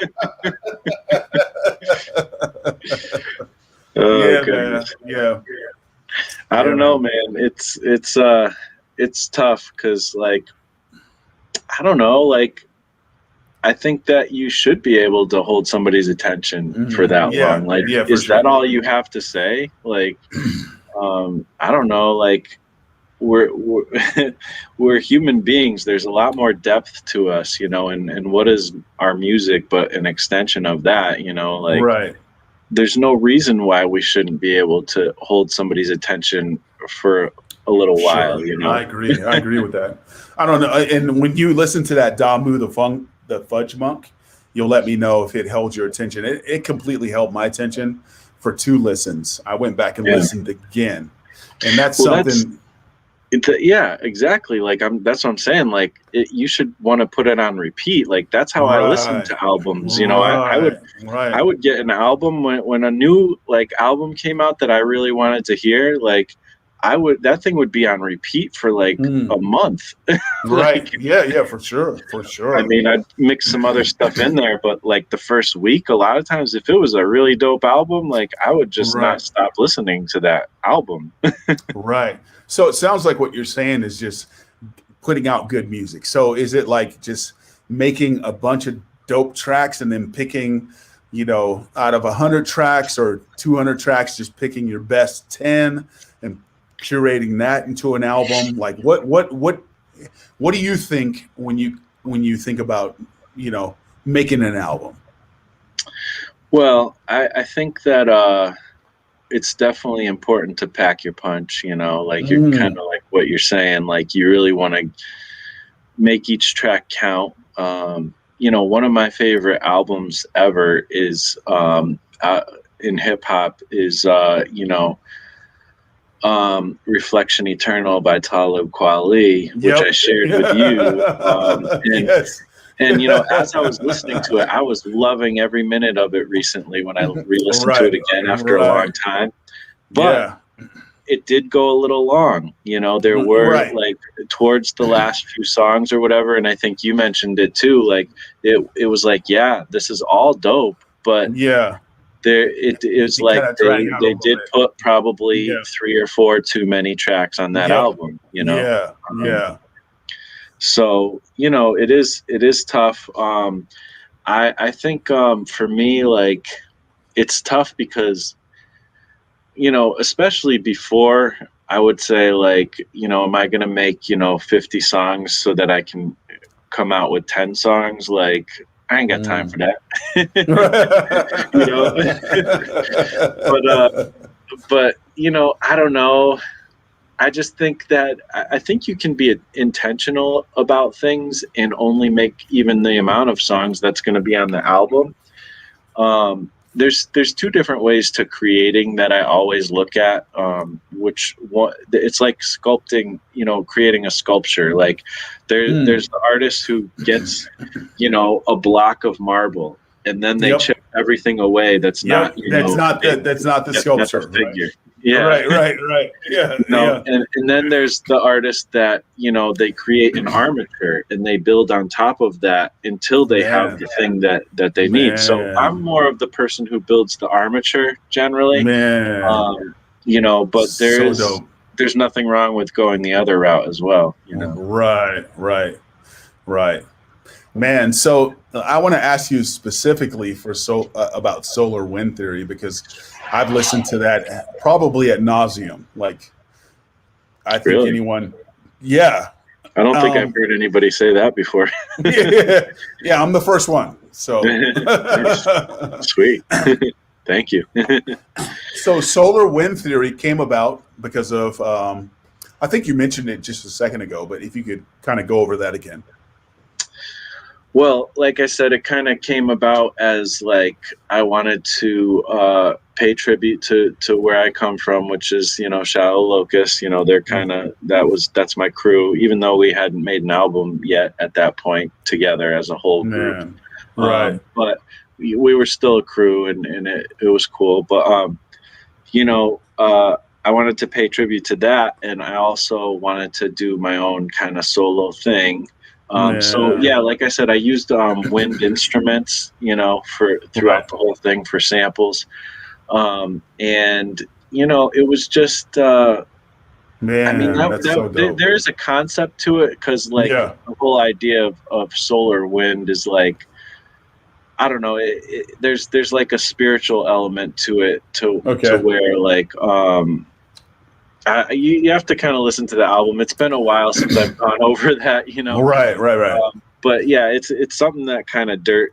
Oh Yeah, man. goodness. Yeah. I don't know, man. It's tough because, like, I don't know, like, I think that you should be able to hold somebody's attention for that Yeah. long. Like, Yeah, for is sure. that all you have to say? Like, I don't know, like, we're we're human beings. There's a lot more depth to us, you know, and what is our music but an extension of that, you know, like, Right. there's no reason why we shouldn't be able to hold somebody's attention for a little while, you know. I agree with that. I don't know. And when you listen to that Damu the Fudge Monk, you'll let me know if it held your attention. It completely held my attention for 2 listens. I went back and listened again, and that's something. Yeah, exactly. Like, that's what I'm saying. Like, you should want to put it on repeat. Like, that's how I listen to albums. You know, I would get an album when a new, like, album came out that I really wanted to hear. Like, that thing would be on repeat for like a month. Right. Yeah, for sure. I mean, I'd mix some other stuff in there, but like the first week, a lot of times, if it was a really dope album, like, I would just not stop listening to that album. Right. So it sounds like what you're saying is just putting out good music. So is it like just making a bunch of dope tracks and then picking, you know, out of 100 tracks or 200 tracks, just picking your best 10 and curating that into an album? Like, what do you think when you think about, you know, making an album? Well, I think that it's definitely important to pack your punch, you know, like, you're kind of like what you're saying, like, you really want to make each track count. You know, one of my favorite albums ever is in hip hop is you know, Reflection Eternal by Talib Kweli, which I shared with you. And, you know, as I was listening to it, I was loving every minute of it recently when I re-listened to it again after a long time. But it did go a little long. You know, there were like towards the last few songs or whatever, and I think you mentioned it too. Like, it was like, yeah, this is all dope, but it was like they did put probably 3 or 4 too many tracks on that album. You know, so, you know, it is tough. I think for me, like, it's tough because, you know, especially before, I would say, like, you know, am I going to make, you know, 50 songs so that I can come out with 10 songs? Like, I ain't got time for that. You know, but, you know, I don't know. I just think that I think you can be intentional about things and only make even the amount of songs that's going to be on the album. There's 2 different ways to creating that I always look at, which one, it's like sculpting, you know, creating a sculpture. Like, there's the artist who gets, you know, a block of marble, and then they chip everything away. That's not, you know, that's not the sculpture. That's the figure. Right. Yeah. Right. Yeah. No, and then there's the artist that, you know, they create an armature and they build on top of that until they have the thing that they need. So I'm more of the person who builds the armature generally. You know, but there's nothing wrong with going the other route as well, you know. Right. Man, so I want to ask you specifically about solar wind theory, because I've listened to that probably ad nauseum. Like, I think anyone, I don't think I've heard anybody say that before. Yeah, I'm the first one. So sweet. Thank you. So solar wind theory came about because of, I think you mentioned it just a second ago, but if you could kind of go over that again. Well, like I said, it kind of came about as, like, I wanted to pay tribute to where I come from, which is, you know, Shallow Locust. You know, they're kind of, that's my crew, even though we hadn't made an album yet at that point together as a whole group. Right. But we were still a crew, and it was cool. But you know, I wanted to pay tribute to that, and I also wanted to do my own kind of solo thing. So Yeah. yeah, like I said, I used wind instruments, for Right. throughout the whole thing for samples, and it was just. I mean, Man, that's so dope. there is a concept to it because, like, Yeah. the whole idea of solar wind is like, I don't know. There's like a spiritual element to it, to Okay. where like you have to kind of listen to the album. It's been a while since I've gone over that. Right. Right. Right. But yeah, it's something that kind of dirt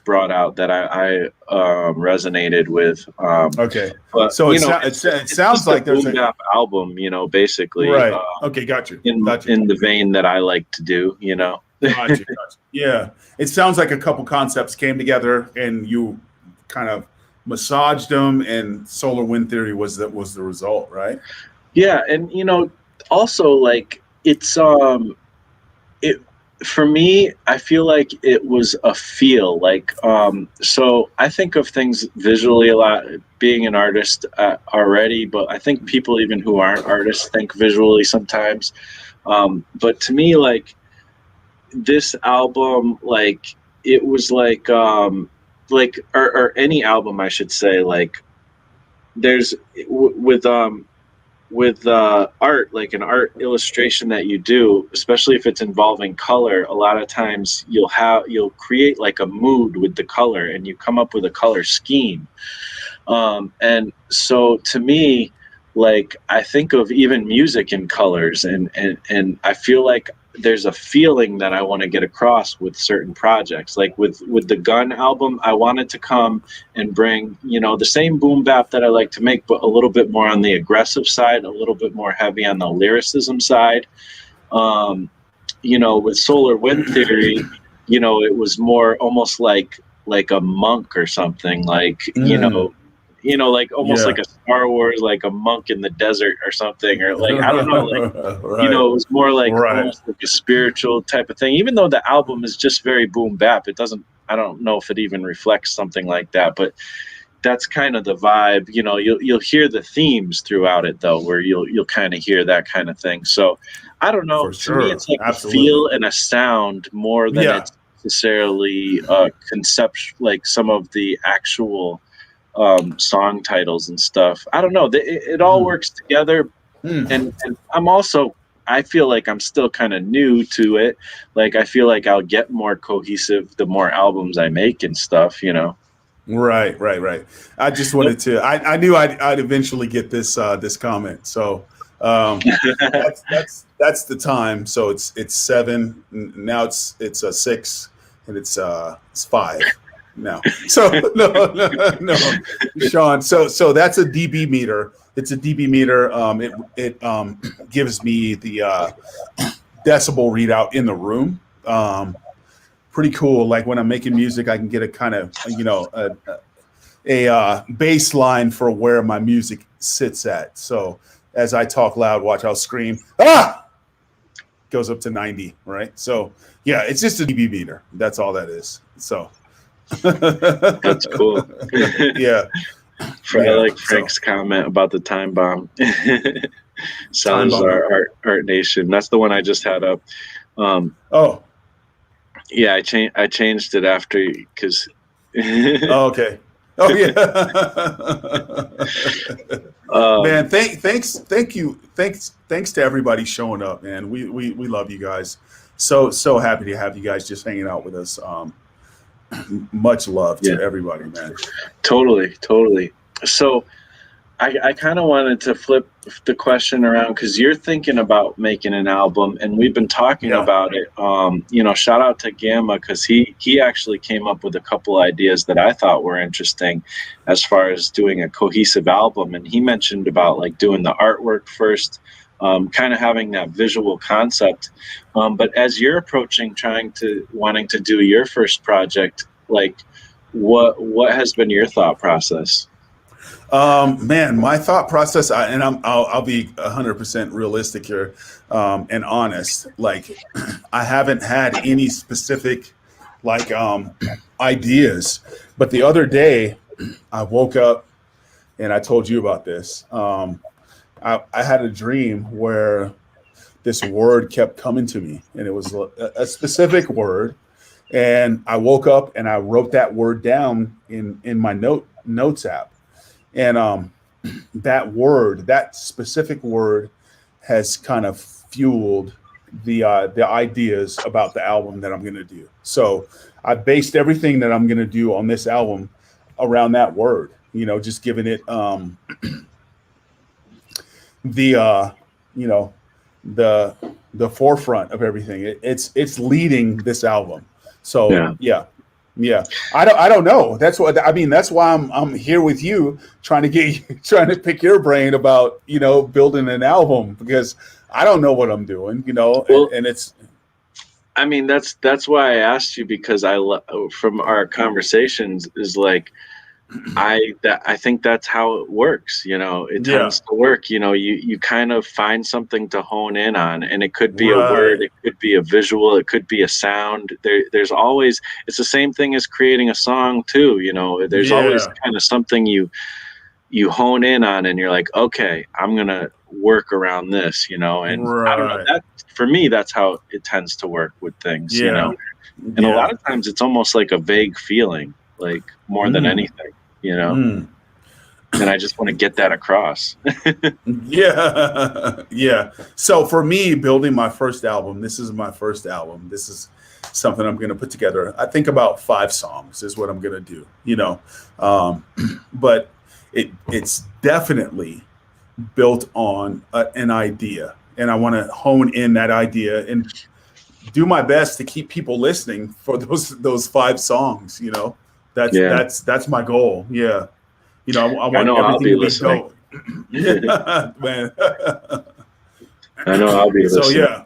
brought out that I resonated with. Okay. But So it it's sounds just a like there's boom a bap album, basically, right. Okay. Got you. in Got you. in the vein that I like to do. Got you. Got you. Yeah. It sounds like a couple concepts came together and you kind of massaged them, and solar wind theory was the result, right? Yeah, and also like it for me, I feel like it was a feel like so I think of things visually a lot, being an artist already, but I think people even who aren't artists think visually sometimes. But to me, like, this album, like, it was like or any album, I should say, like, there's with art, like an art illustration that you do, especially if it's involving color, a lot of times you'll create like a mood with the color, and you come up with a color scheme. And so to me, like, I think of even music in colors, and I feel like there's a feeling that I want to get across with certain projects. Like with the Gun album, I wanted to come and bring, the same boom bap that I like to make, but a little bit more on the aggressive side, a little bit more heavy on the lyricism side. With Solar Wind Theory, it was more almost like a monk or something, like, Mm, like almost yeah. like a Star Wars, like a monk in the desert or something, or like, I don't know, like, Right. it was more like Right. almost like a spiritual type of thing. Even though the album is just very boom bap, it doesn't. I don't know if it even reflects something like that, but that's kind of the vibe. You'll hear the themes throughout it though, where you'll kind of hear that kind of thing. So I don't know. For To me, sure. it's like a Absolutely. feel and a sound more than Yeah. it's necessarily concept, like some of the actual song titles and stuff. I don't know. It all Mm. works together, Mm. and I feel like I'm still kind of new to it. Like, I feel like I'll get more cohesive the more albums I make and stuff. Right, right, right. I just wanted to. I knew I'd eventually get this comment. So that's the time. So it's 7 now. It's a 6, and it's 5 now. So no, Sean. So that's a dB meter. It's a dB meter. It gives me the decibel readout in the room. Pretty cool. Like when I'm making music, I can get a kind of a baseline for where my music sits at. So as I talk loud, watch, I'll scream, ah, goes up to 90, right? So yeah, it's just a dB meter. That's all that is. So That's cool. yeah, I yeah. like So Frank's comment about the time bomb. time Sounds bomb. our art nation. That's the one I just had up. Um, Oh, yeah, I changed it after, because oh, okay. Oh yeah. Man, um, thanks to everybody showing up, man. We love you guys. So happy to have you guys just hanging out with us. Much love yeah, to everybody, man. totally. So I kind of wanted to flip the question around, because you're thinking about making an album, and we've been talking Yeah. about it. Shout out to Gamma, because he actually came up with a couple ideas that I thought were interesting, as far as doing a cohesive album. And he mentioned about like doing the artwork first, kind of having that visual concept. But as you're approaching wanting to do your first project, like, what has been your thought process? Man, my thought process, and I'll be 100% realistic here, and honest. Like, I haven't had any specific like ideas. But the other day, I woke up and I told you about this. I had a dream where this word kept coming to me, and it was a specific word. And I woke up and I wrote that word down in my notes app. And that specific word, has kind of fueled the ideas about the album that I'm going to do. So I based everything that I'm going to do on this album around that word. Just giving it the the forefront of everything. It's leading this album. So yeah. I don't know. That's what I mean. That's why I'm here with you, trying to pick your brain about building an album, because I don't know what I'm doing. Well, and it's. I mean, that's why I asked you, because from our conversations is like, I think that's how it works. It tends to work. You kind of find something to hone in on, and it could be a word, it could be a visual, it could be a sound. There's always, it's the same thing as creating a song too. There's always kind of something you hone in on, and you're like, okay, I'm gonna work around this. And I don't know, that for me, that's how it tends to work with things. And a lot of times it's almost like a vague feeling, like more than anything. And I just want to get that across. Yeah. So for me, building my first album, this is my first album. This is something I'm going to put together. I think about 5 songs is what I'm going to do, but it's definitely built on an idea, and I want to hone in that idea and do my best to keep people listening for those 5 songs, That's my goal. Yeah. I want everything to be dope. Man. I know I'll be listening.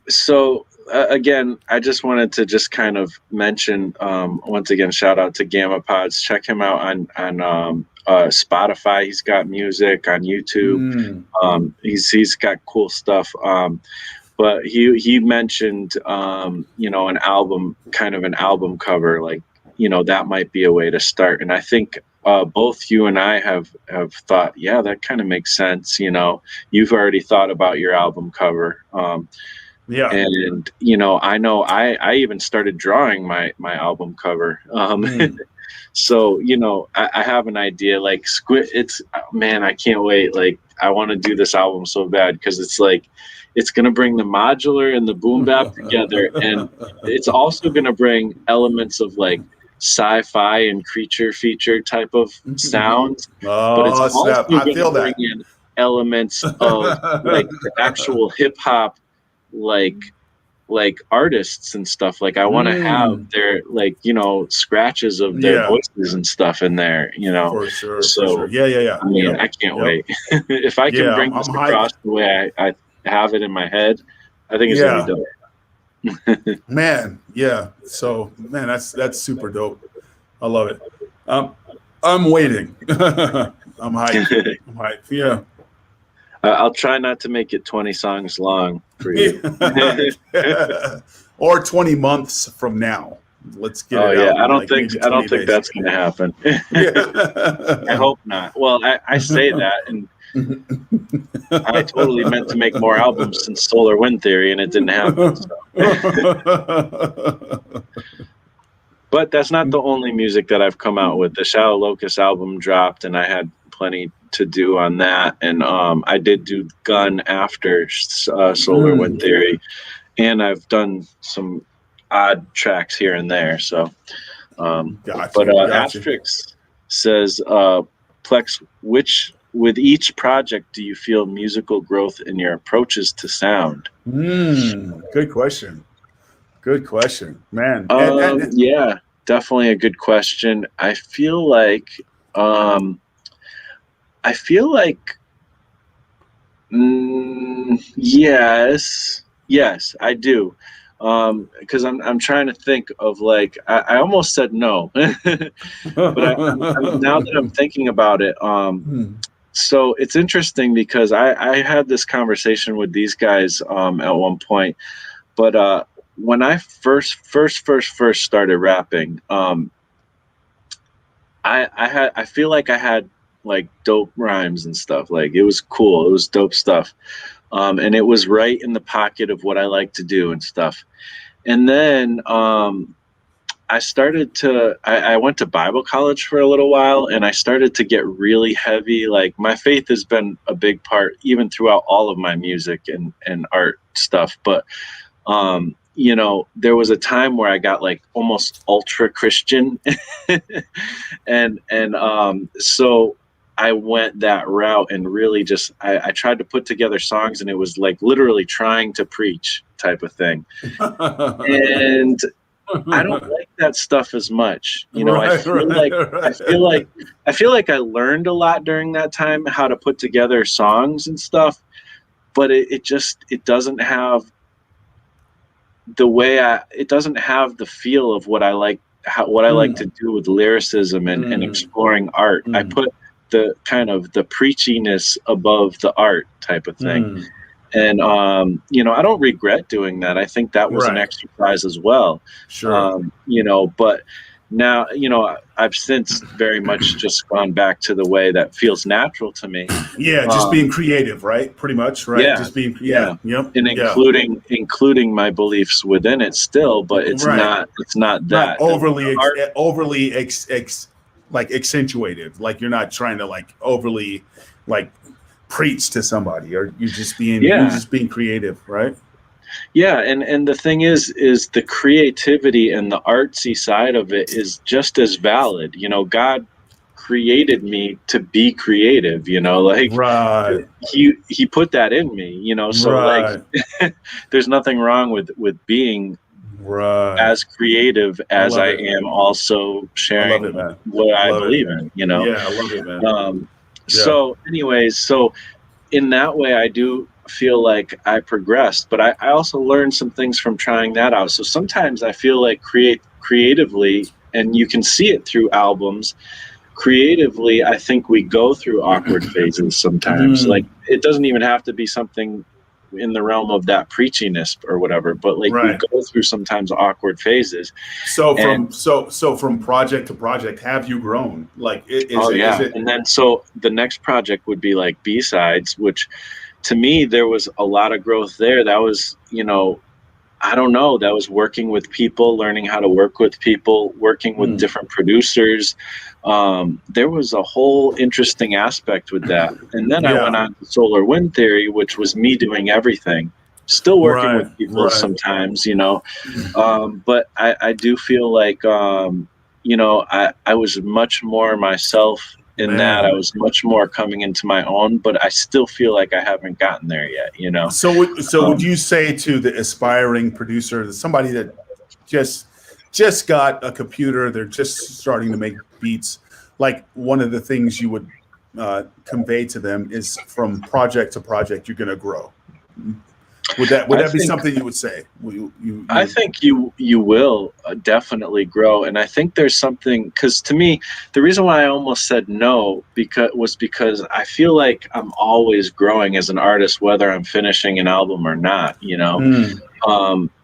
So yeah. Again, I just wanted to just kind of mention, once again, shout out to Gamma Pods. Check him out on Spotify. He's got music on YouTube. He's got cool stuff. But he mentioned, an album, kind of an album cover, like, that might be a way to start. And I think both you and I have thought, yeah, that kind of makes sense. You've already thought about your album cover. And, I know I even started drawing my album cover. So, I have an idea, like man, I can't wait. Like, I want to do this album so bad, because it's like, it's going to bring the modular and the boom bap together. And it's also going to bring elements of like sci-fi and creature feature type of sounds. But it's also going to bring in elements of like the actual hip hop, like artists and stuff. Like, I want to have their, like, scratches of their voices and stuff in there, For sure. Yeah. I mean, I can't wait. If I can bring this across the way I have it in my head, I think it's gonna be dope. Man, yeah. So, man, that's super dope. I love it. I'm waiting. I'm hyped. Yeah. I'll try not to make it 20 songs long for you. Or 20 months from now. Let's get it out. I don't think that's going to happen. I hope not. Well, I say that, and I totally meant to make more albums since Solar Wind Theory, and it didn't happen. So. But that's not the only music that I've come out with. The Shallow Locust album dropped, and I had plenty to do on that. And I did do Gun after Solar Wind Theory, and I've done some odd tracks here and there. So, Asterix says, Plex, with each project, do you feel musical growth in your approaches to sound? Good question, man. Yeah, definitely a good question. I feel like yes, I do. Because I'm trying to think of, like, I almost said no, but now that I'm thinking about it, so it's interesting because I had this conversation with these guys at one point. But when I first started rapping, I feel like I had like dope rhymes and stuff. Like it was cool. It was dope stuff. And it was right in the pocket of what I like to do and stuff. And then I went to Bible college for a little while, and I started to get really heavy. Like my faith has been a big part even throughout all of my music and art stuff. But there was a time where I got like almost ultra Christian, and so I went that route and really just I tried to put together songs, and it was like literally trying to preach type of thing. And I don't like that stuff as much. I feel like I learned a lot during that time how to put together songs and stuff, but it doesn't have it doesn't have the feel of what I like to do with lyricism and exploring art. I put the kind of the preachiness above the art type of thing. And, I don't regret doing that. I think that was an exercise as well. Sure. But now, I've since very much just gone back to the way that feels natural to me. Yeah. Just being creative, right? Pretty much. Right. Yeah, Just being, Yep. And yeah. including my beliefs within it still, but it's not that overly like accentuated. Like you're not trying to like overly like preach to somebody, or you're just being creative, right? Yeah, and the thing is the creativity and the artsy side of it is just as valid. God created me to be creative, like Right. he put that in me, so Right. like there's nothing wrong with being Right. as creative as I it. am also sharing it, man. what I Love it. believe in, Yeah, I love it, man. So anyways, so in that way I do feel like I progressed, but I also learned some things from trying that out. So sometimes I feel like creatively, and you can see it through albums, creatively, I think we go through awkward phases sometimes. Like it doesn't even have to be something in the realm of that preachiness or whatever, but like we go through sometimes awkward phases. So from project to project, have you grown? Like is it? And then so the next project would be like B-sides, which to me there was a lot of growth there. That was, I don't know, that was working with people, learning how to work with people, working with different producers. There was a whole interesting aspect with that. And then I went on to Solar Wind Theory, which was me doing everything, still working with people sometimes, but I do feel like, I was much more myself in that. I was much more coming into my own, but I still feel like I haven't gotten there yet, So would you say to the aspiring producer, somebody that just got a computer, they're just starting to make beats, like one of the things you would convey to them is from project to project, you're going to grow? Would that be something you would say? I think you will definitely grow, and I think there's something, because to me, the reason why I almost said no because I feel like I'm always growing as an artist, whether I'm finishing an album or not.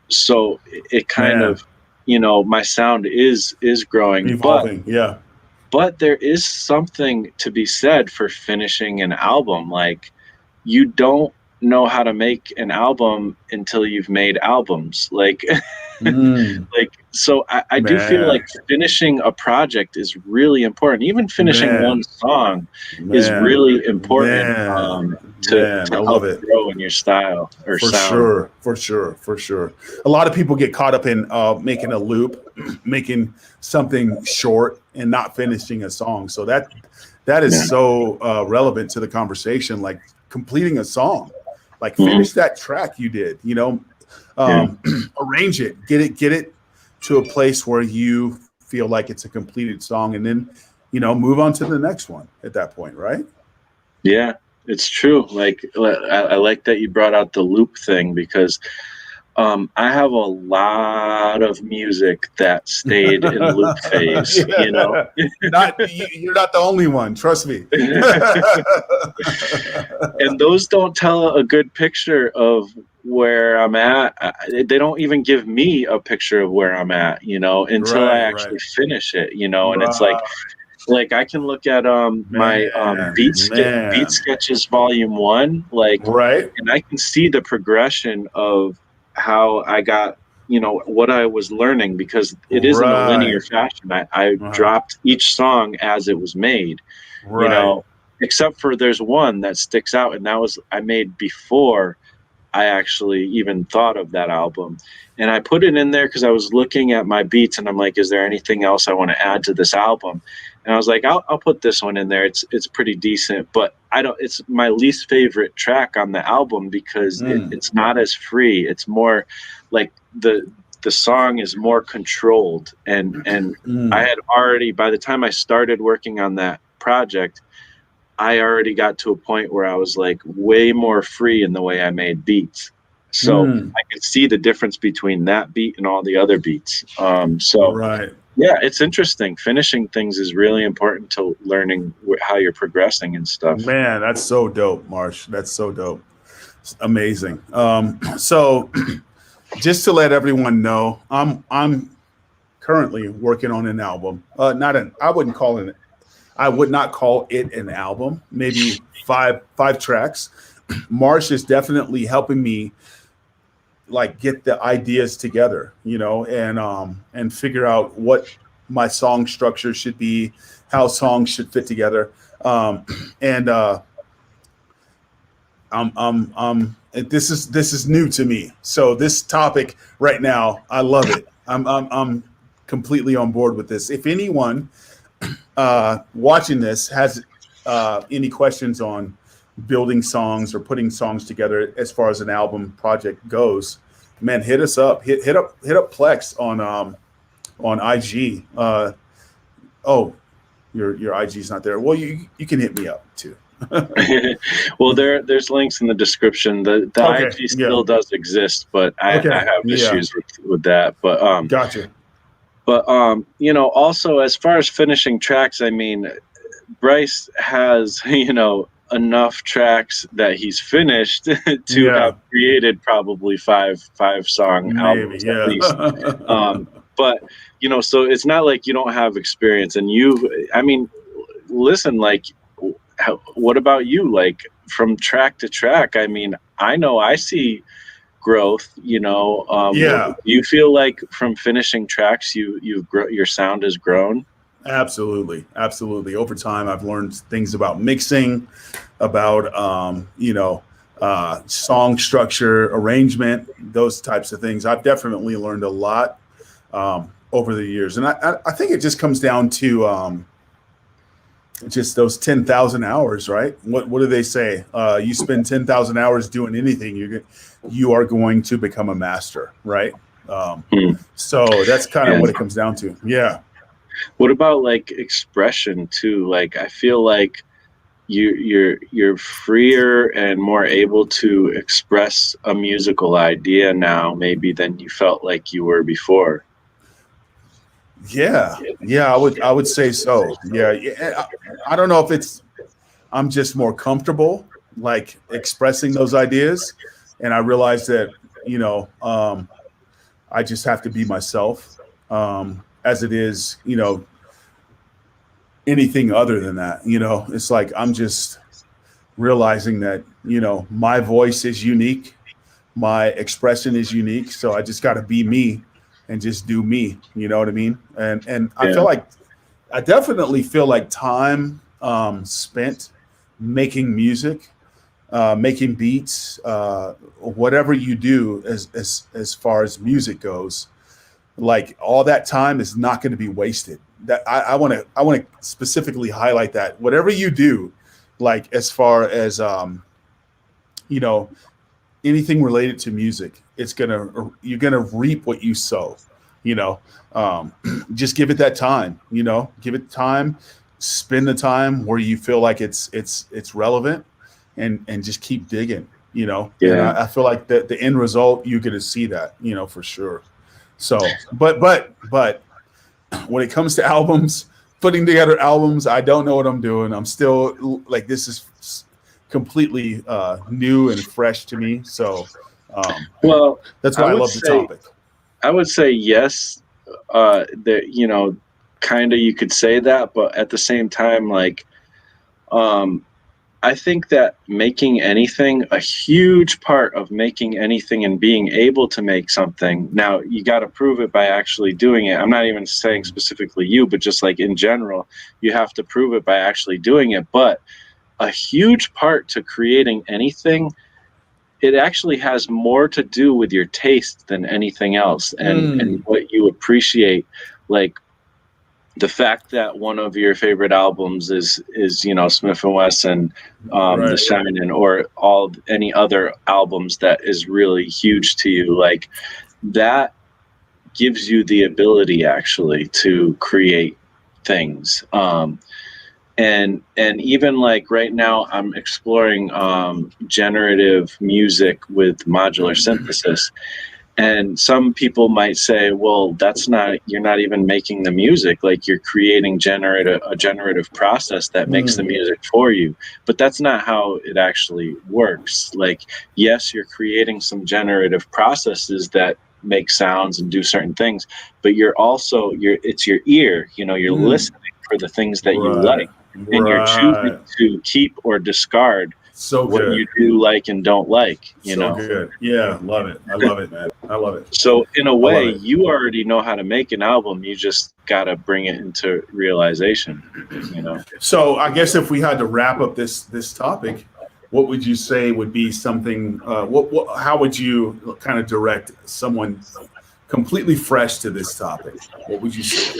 So it kind of, my sound is growing, evolving, but there is something to be said for finishing an album. Like you don't know how to make an album until you've made albums. Like so I do feel like finishing a project is really important. Even finishing one song is really important to help grow in your style or sound. For sure. A lot of people get caught up in making a loop, making something short and not finishing a song. So that is so relevant to the conversation, like completing a song. Like finish that track you did, arrange it, get it to a place where you feel like it's a completed song, and then, move on to the next one at that point, right? Yeah, it's true. Like I like that you brought out the loop thing, because I have a lot of music that stayed in loop phase, You're not the only one, trust me. And those don't tell a good picture of where I'm at. They don't even give me a picture of where I'm at, until I Right. actually finish it, and it's Right. like I can look at my beat Man. sketches volume 1, Right. and I can see the progression of how I got, what I was learning, because it isn't a linear Right. fashion. I Uh-huh. dropped each song as it was made, you Right. know, except for there's one that sticks out, and that was I made before I actually even thought of that album. And I put it in there because I was looking at my beats and I'm like, is there anything else I want to add to this album? And I was like, I'll put this one in there. It's pretty decent, but I don't. It's my least favorite track on the album because Mm. it's not as free. It's more like the song is more controlled, and I Mm. had already, by the time I started working on that project, I already got to a point where I was like way more free in the way I made beats. So Mm. I could see the difference between that beat and all the other beats. So Right. yeah, it's interesting. Finishing things is really important to learning how you're progressing and stuff. Man, that's so dope, Marsh. That's so dope. It's amazing. So just to let everyone know, I'm currently working on an album. Not an I wouldn't call it I would not call it an album. Maybe five tracks. Marsh is definitely helping me like get the ideas together, and figure out what my song structure should be, how songs should fit together. And this is new to me. So this topic right now, I love it. I'm completely on board with this. If anyone watching this has any questions on building songs or putting songs together as far as an album project goes, man, hit us up. Hit up Plex on IG. Oh, your IG's not there. Well, you can hit me up too. Well, there's links in the description. The Okay. IG Yeah. still does exist, but I Okay. have Yeah. issues with that. Gotcha. Also, as far as finishing tracks, I mean, Bryce has, enough tracks that he's finished to Yeah. have created probably five song Maybe. albums at Yeah. least. But so it's not like you don't have experience, and I mean, listen, like, what about you? Like, from track to track, I mean, I know I see growth. Yeah. Do you feel like from finishing tracks, your sound has grown? Absolutely. Absolutely. Over time, I've learned things about mixing, about song structure, arrangement, those types of things. I've definitely learned a lot over the years, and I think it just comes down to just those 10,000 hours, right? What do they say? You spend 10,000 hours doing anything, you are going to become a master, right? Hmm. So that's kind of Yeah. what it comes down to. Yeah. What about like expression too? Like, I feel like you're freer and more able to express a musical idea now, maybe, than you felt like you were before. Yeah, yeah, I would say so. Yeah, yeah. I don't know if I'm just more comfortable like expressing those ideas, and I realize that I just have to be myself, as it is. Anything other than that, it's like I'm just realizing that my voice is unique, my expression is unique, so I just got to be me and just do me. You know what I mean? And I Yeah. feel like I definitely feel like time spent making music, making beats, whatever you do as far as music goes, like all that time is not going to be wasted. That I want to specifically highlight that whatever you do, like as far as you know anything related to music, you're gonna reap what you sow. You know, um, just give it that time. Give it time. Spend the time where you feel like it's relevant, and just keep digging. And Yeah. I feel like the end result you're gonna see that. For sure. So, but when it comes to albums, putting together albums, I don't know what I'm doing. I'm still like this is completely new and fresh to me. So Well, That's why I love the topic. I would say yes, that, you know, kind of you could say that, but at the same time, like, I think that making anything, a huge part of making anything and being able to make something, now you got to prove it by actually doing it. I'm not even saying specifically you, but just like in general, you have to prove it by actually doing it. But a huge part to creating anything, it actually has more to do with your taste than anything else, and what you appreciate. Like, the fact that one of your favorite albums is you know, Smith and Wesson, The Shining, or any other albums that is really huge to you, like that gives you the ability actually to create things. And even like right now I'm exploring generative music with modular synthesis. And some people might say, well, you're not even making the music, like you're creating a generative process that makes the music for you. But that's not how it actually works. Like, yes, you're creating some generative processes that make sounds and do certain things, but it's your ear, you know, you're listening for the things that you like, and you're choosing to keep or discard what you do like and don't like, you know. Good. Yeah, love it. I love it, man. I love it. So in a way, you already know how to make an album. You just got to bring it into realization, you know. So I guess if we had to wrap up this topic, what would you say would be something? How would you kind of direct someone completely fresh to this topic? What would you say?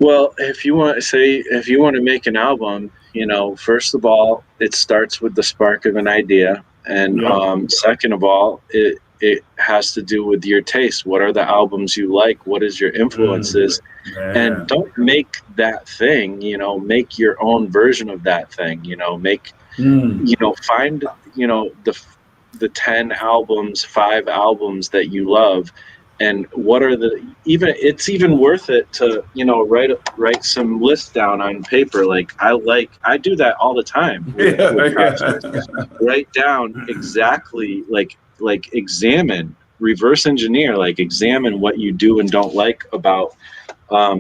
Well, if you want to make an album, you know, first of all, it starts with the spark of an idea, and second of all, it has to do with your taste. What are the albums you like? What is your influences? And don't make that thing, you know, make your own version of that thing, you know, you know, find, you know, the 10 albums, 5 albums that you love. And what are it's even worth it to, you know, write some lists down on paper. Like I do that all the time. Write down exactly, like examine, reverse engineer, like examine what you do and don't like about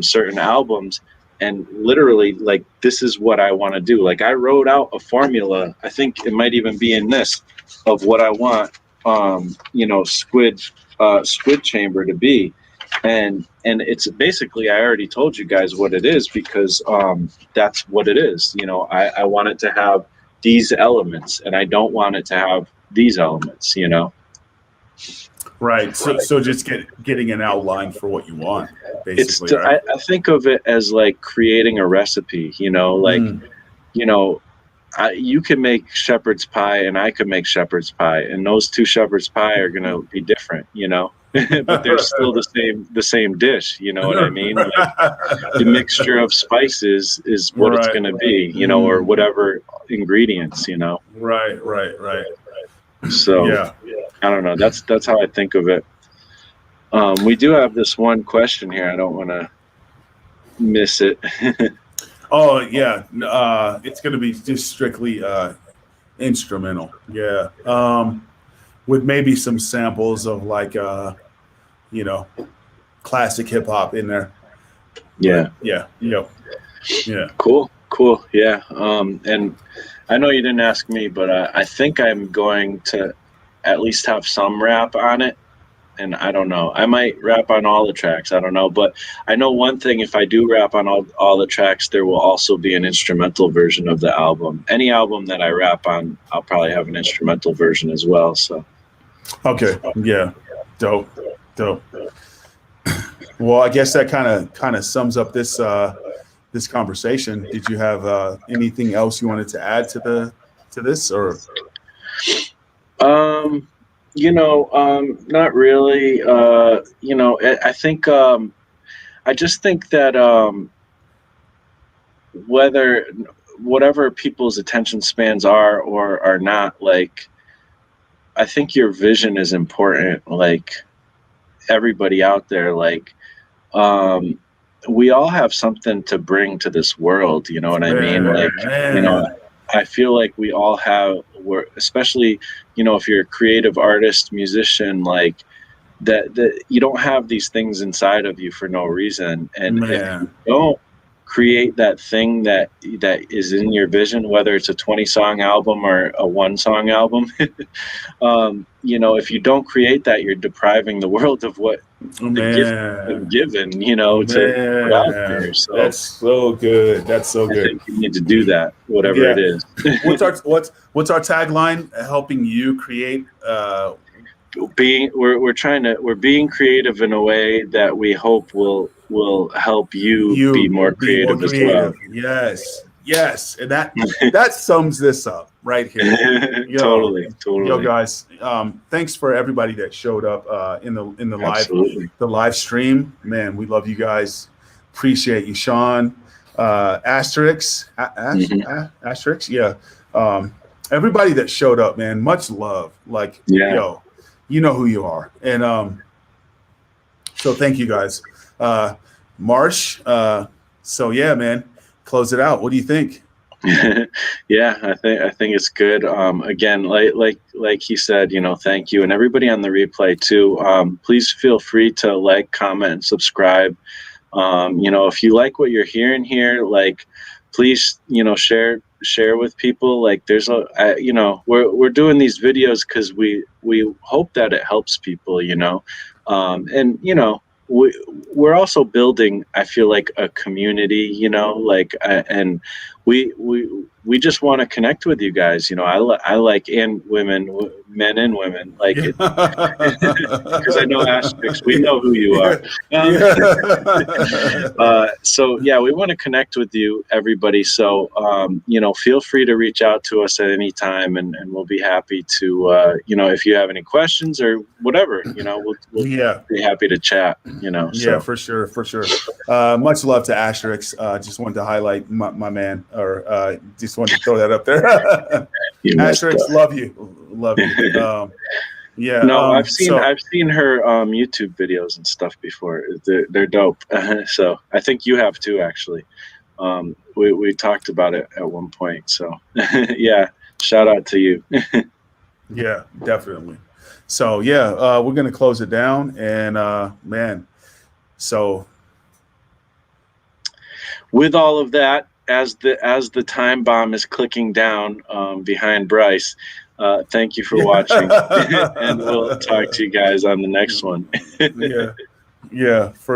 certain albums. And literally, like, this is what I want to do. Like, I wrote out a formula. I think it might even be in this, of what I want, you know, Squid Chamber to be. And it's basically, I already told you guys what it is, because that's what it is. You know, I want it to have these elements, and I don't want it to have these elements, you know. Right. So just getting an outline for what you want, basically. I think of it as like creating a recipe, you know, like, you know, you can make shepherd's pie and I could make shepherd's pie, and those two shepherd's pie are going to be different, you know, but they're still the same dish. You know what I mean? Like, the mixture of spices is what it's going to be, you know, or whatever ingredients, you know? Right. So I don't know. That's how I think of it. We do have this one question here. I don't want to miss it. Oh yeah. It's going to be just strictly instrumental. Yeah. With maybe some samples of like, you know, classic hip hop in there. Yeah. Yeah. Cool. Yeah. And I know you didn't ask me, but I think I'm going to at least have some rap on it. And I don't know. I might rap on all the tracks. I don't know. But I know one thing. If I do rap on all the tracks, there will also be an instrumental version of the album. Any album that I rap on, I'll probably have an instrumental version as well. So. Okay. Yeah. Dope. Well, I guess that kind of sums up this this conversation. Did you have anything else you wanted to add to this, or? You know, not really. You know, I think I just think that whatever people's attention spans are or are not, like, I think your vision is important. Like, everybody out there, like, we all have something to bring to this world. You know what I mean? Like, you know, I feel like we all have, where, especially, if you're a creative artist, musician, like that you don't have these things inside of you for no reason. And if you Man. don't create that thing that is in your vision, whether it's a 20-song album or a 1-song album, if you don't create that, you're depriving the world of what the gift Man. been given, to put out there. Man. So That's so good. That's so I good. think you need to do that, whatever it Yeah. is. What's our tagline? Helping you create. We're being creative in a way that we hope will help you be You more be more creative as well. creative. Yes, and that sums this up right here. Totally. Guys, thanks for everybody that showed up in the Absolutely. live stream. Man, we love you guys. Appreciate you, Sean. Asterisk, yeah. Everybody that showed up, man, much love. Like, Yeah. you know who you are, and so thank you guys. Marsh. So yeah, man, close it out. What do you think? Yeah, I think it's good. Again, like he said, thank you, and everybody on the replay too. Please feel free to like, comment, and subscribe. If you like what you're hearing here, like, please, share with people. Like, there's we're doing these videos because we hope that it helps people, and we're also building, I feel like, a community, and we just want to connect with you guys. I like, and women, men and women, like it, because I know Asterix, we know who you are. So yeah, we want to connect with you, everybody. So feel free to reach out to us at any time, and we'll be happy to if you have any questions or whatever, we'll be happy to chat. Yeah, for sure. Much love to Asterix. Just wanted to highlight my man, or just wanted to throw that up there. Asterix, love you. Yeah. No, I've seen her YouTube videos and stuff before. They're dope. So I think you have too, actually. We talked about it at one point. So yeah, shout out to you. Yeah, definitely. So yeah, we're gonna close it down, and man, so with all of that, as the time bomb is clicking down behind Bryce, thank you for watching, and we'll talk to you guys on the next one. Yeah, for